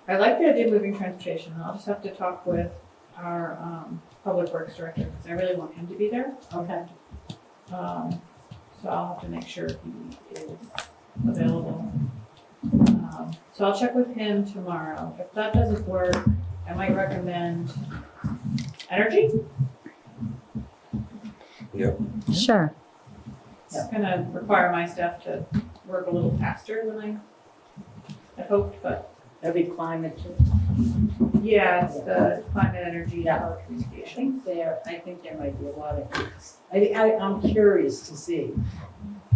I like the idea of moving transportation. I'll just have to talk with our public works director because I really want him to be there. Okay. So I'll have to make sure he is available. So I'll check with him tomorrow. If that doesn't work, I might recommend energy. Sure. It's gonna require my staff to work a little faster than I had hoped, but That'd be climate too. yeah, it's the climate, energy, Yeah. telecommunications. I think there might be a lot of interest. I'm curious to see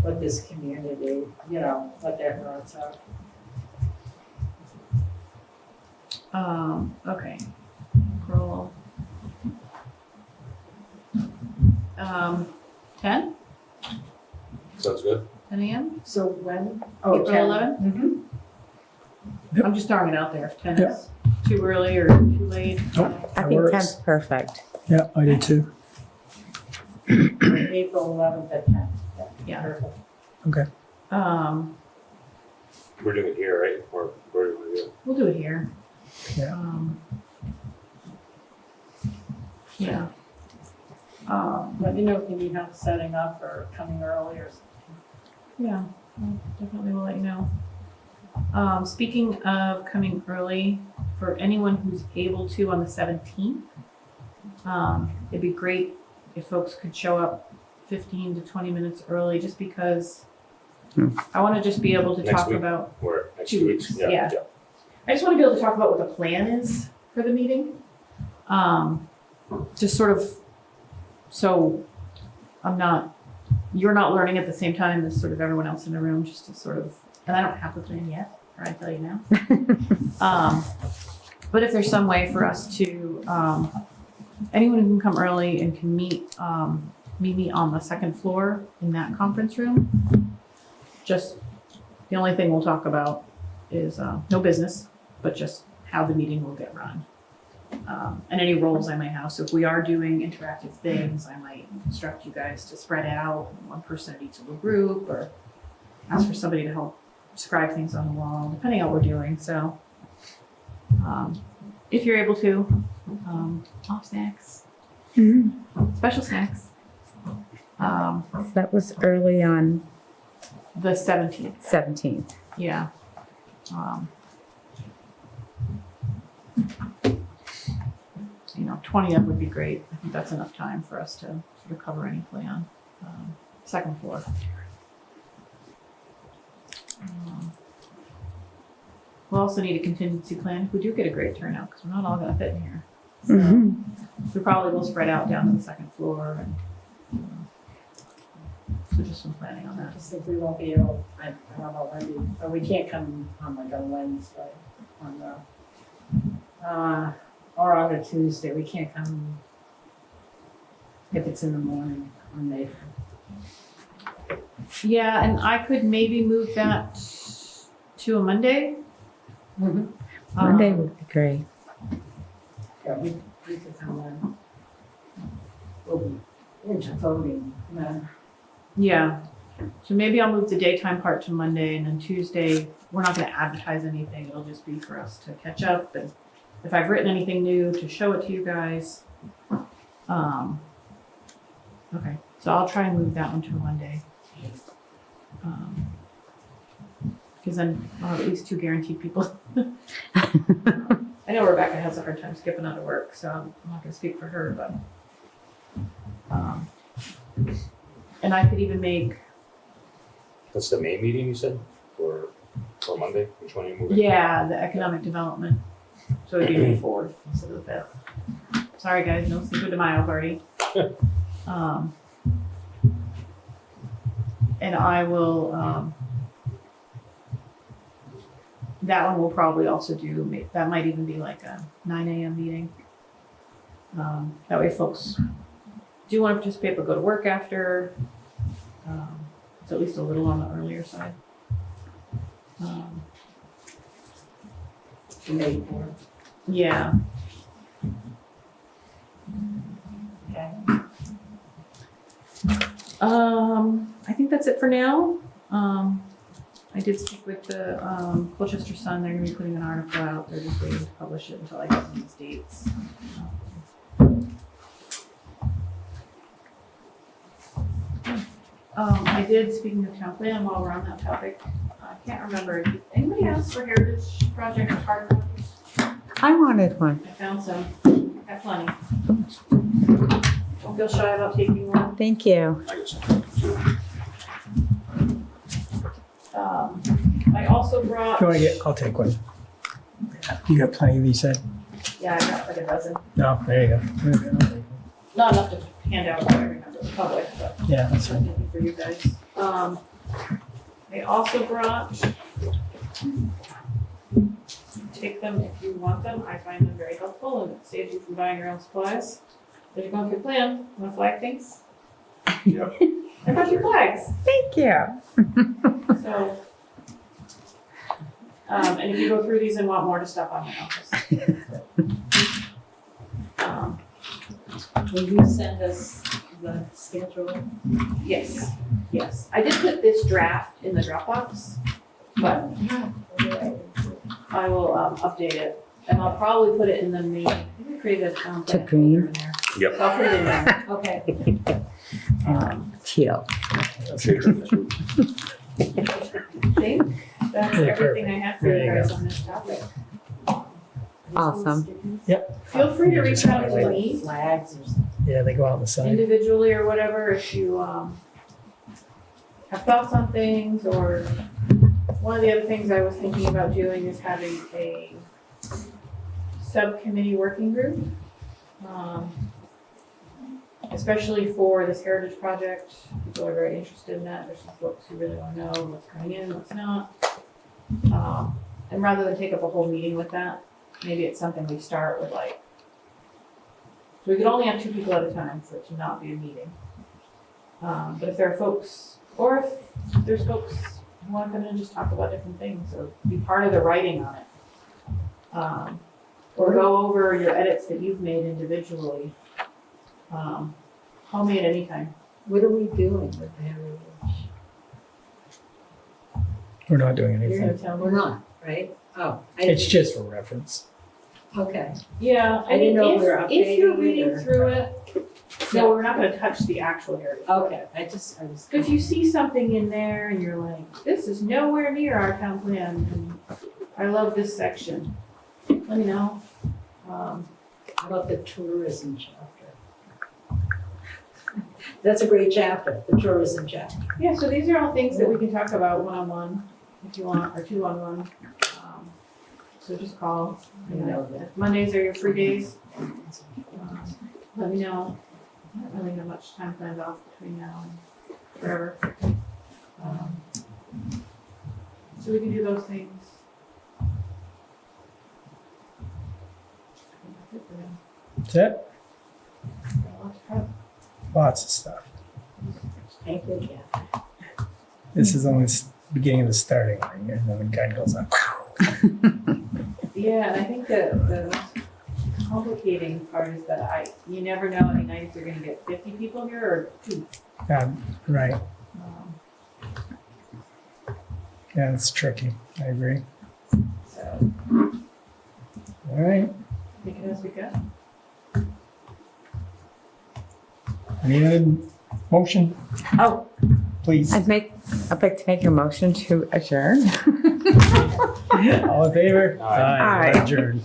what this community, you know, what their thoughts are. Okay. Roll. 10? Sounds good. 10 a.m.? So when? April 10. 11th? Mhm. I'm just throwing it out there. If 10 Yep. is too early or too late. Nope. I That think works. 10's perfect. Yeah, I do too. April 11th at 10. Yeah. Perfect. Okay. We're doing it here, right? Or where do we do it? We'll do it here. Yeah. Yeah. Let me know if you need help setting up or coming early or something. Yeah, definitely will let you know. Speaking of coming early, for anyone who's able to on the 17th, it'd be great if folks could show up 15 to 20 minutes early, just because I want to just be able to Next talk week? about, Or next 2 2 weeks? weeks, yeah. I just want to be able to talk about what the plan is for the meeting. Just sort of, so you're not learning at the same time as sort of everyone else in the room, just to sort of, and I don't have the plan yet, or I tell you now. But if there's some way for us to, anyone who can come early and can meet me on the second floor in that conference room, just, the only thing we'll talk about is no business, but just how the meeting will get run. And any roles I might have. So if we are doing interactive things, I might instruct you guys to spread out, one person at each little group, or ask for somebody to help scribe things on the wall, depending on what we're doing. So if you're able to, off snacks, special snacks. That was early on The 17th, 17th. yeah. You know, 20th would be great. I think that's enough time for us to sort of cover any plan. Second floor. We'll also need a contingency plan if we do get a great turnout, because we're not all gonna fit in here. So we probably will spread out down to the second floor, and so just some planning on I that. just think we won't be able, I don't know when, but we can't come on like a Wednesday, on the, or on a Tuesday, we can't come if it's in the morning on May. Yeah, and I could maybe move that to a Monday. Monday would be great. Yeah, we could come then. We'll be into voting then. Yeah, so maybe I'll move the daytime part to Monday, and then Tuesday, we're not gonna advertise anything, it'll just be for us to catch up, and if I've written anything new, to show it to you guys. Okay, so I'll try and move that one to Monday. Because then I'll have at least 2 guaranteed people. I know Rebecca has a hard time skipping out of work, so I'm not gonna speak for her, but. And I could even make, That's the May meeting you said, for Monday? Which one are you moving? yeah, the economic development. So it'd be May 4th instead of the 5th. Sorry, guys, no Cinco de Mayo party. And I will, that one will probably also do, that might even be like a 9 a.m. meeting. That way folks do want to participate but go to work after. It's at least a little on the earlier side. May 4th. Yeah. Okay. I think that's it for now. I did speak with the Colchester Sun. They're going to be putting an article out. They're just waiting to publish it until I get these dates. I did, speaking of town plan, while we're on that topic, I can't remember. Did anybody ask for Heritage Project hard copies? I wanted one. I found some. Got plenty. Don't feel shy about taking one. Thank you. I guess. I also brought. If you want to get, I'll take one. You got plenty of these, said? Yeah, I got like a dozen. No, there you go. Not enough to hand out to every member of the public, but Yeah, that's fine. something for you guys. I also brought, take them if you want them. I find them very helpful and it saves you from buying your own supplies. As you're going through plan, want to flag things? Yep. I brought your flags. Thank you. So, and if you go through these and want more, just stop by my office. Will you send us the schedule? Yes, yes. I did put this draft in the Dropbox, but I will update it. And I'll probably put it in the main, I think I created a town To plan green? folder in there. Yep. So I'll put it in there. Okay. Teal. I'm sure you're- think that's Yeah, everything I have for There you you guys on this topic. Awesome. Feel free to reach out to Like me flags or something. Yeah, they go out the side. individually or whatever if you have thoughts on things. Or one of the other things I was thinking about doing is having a subcommittee working group, especially for this heritage project. People are very interested in that. There's some folks who really want to know what's coming in, what's not. And rather than take up a whole meeting with that, maybe it's something we start with like, so we could only have 2 people at a time for it to not be a meeting. But if there are folks, or if there's folks who want to come in and just talk about different things or be part of the writing on it. Or go over your edits that you've made individually. Call me at any time. What are we doing with the heritage? We're not doing You're gonna anything. tell me. We're not, right? Oh, It's just for reference. okay. Yeah, I didn't know if, we were if you're updating it reading or- through it, no, we're not gonna touch the actual heritage. Okay, I was. If you see something in there and you're like, this is nowhere near our town plan, and I love this section, let me know. How about the tourism chapter? That's a great chapter, the tourism chapter. Yeah, so these are all things that we can talk about one-on-one, if you want, or two-on-one. So just call. I know that. If Mondays are your free days, let me know. I don't really have much time planned off between now and forever. So we can do those things. That's it for now. That's it. Got lots of prep. Lots of stuff. Thank you, Jen. This is only the beginning of the starting line, and then the gun goes on. Yeah, and I think the most complicating part is that you never know any night if you're gonna get 50 people here or 2. Right. Um, Yeah, it's tricky. I agree. So, All right. take it as we go. Any other motion, Oh, please? I'd like to make a motion to adjourn. All in favor? Aye. Aye. Adjourn.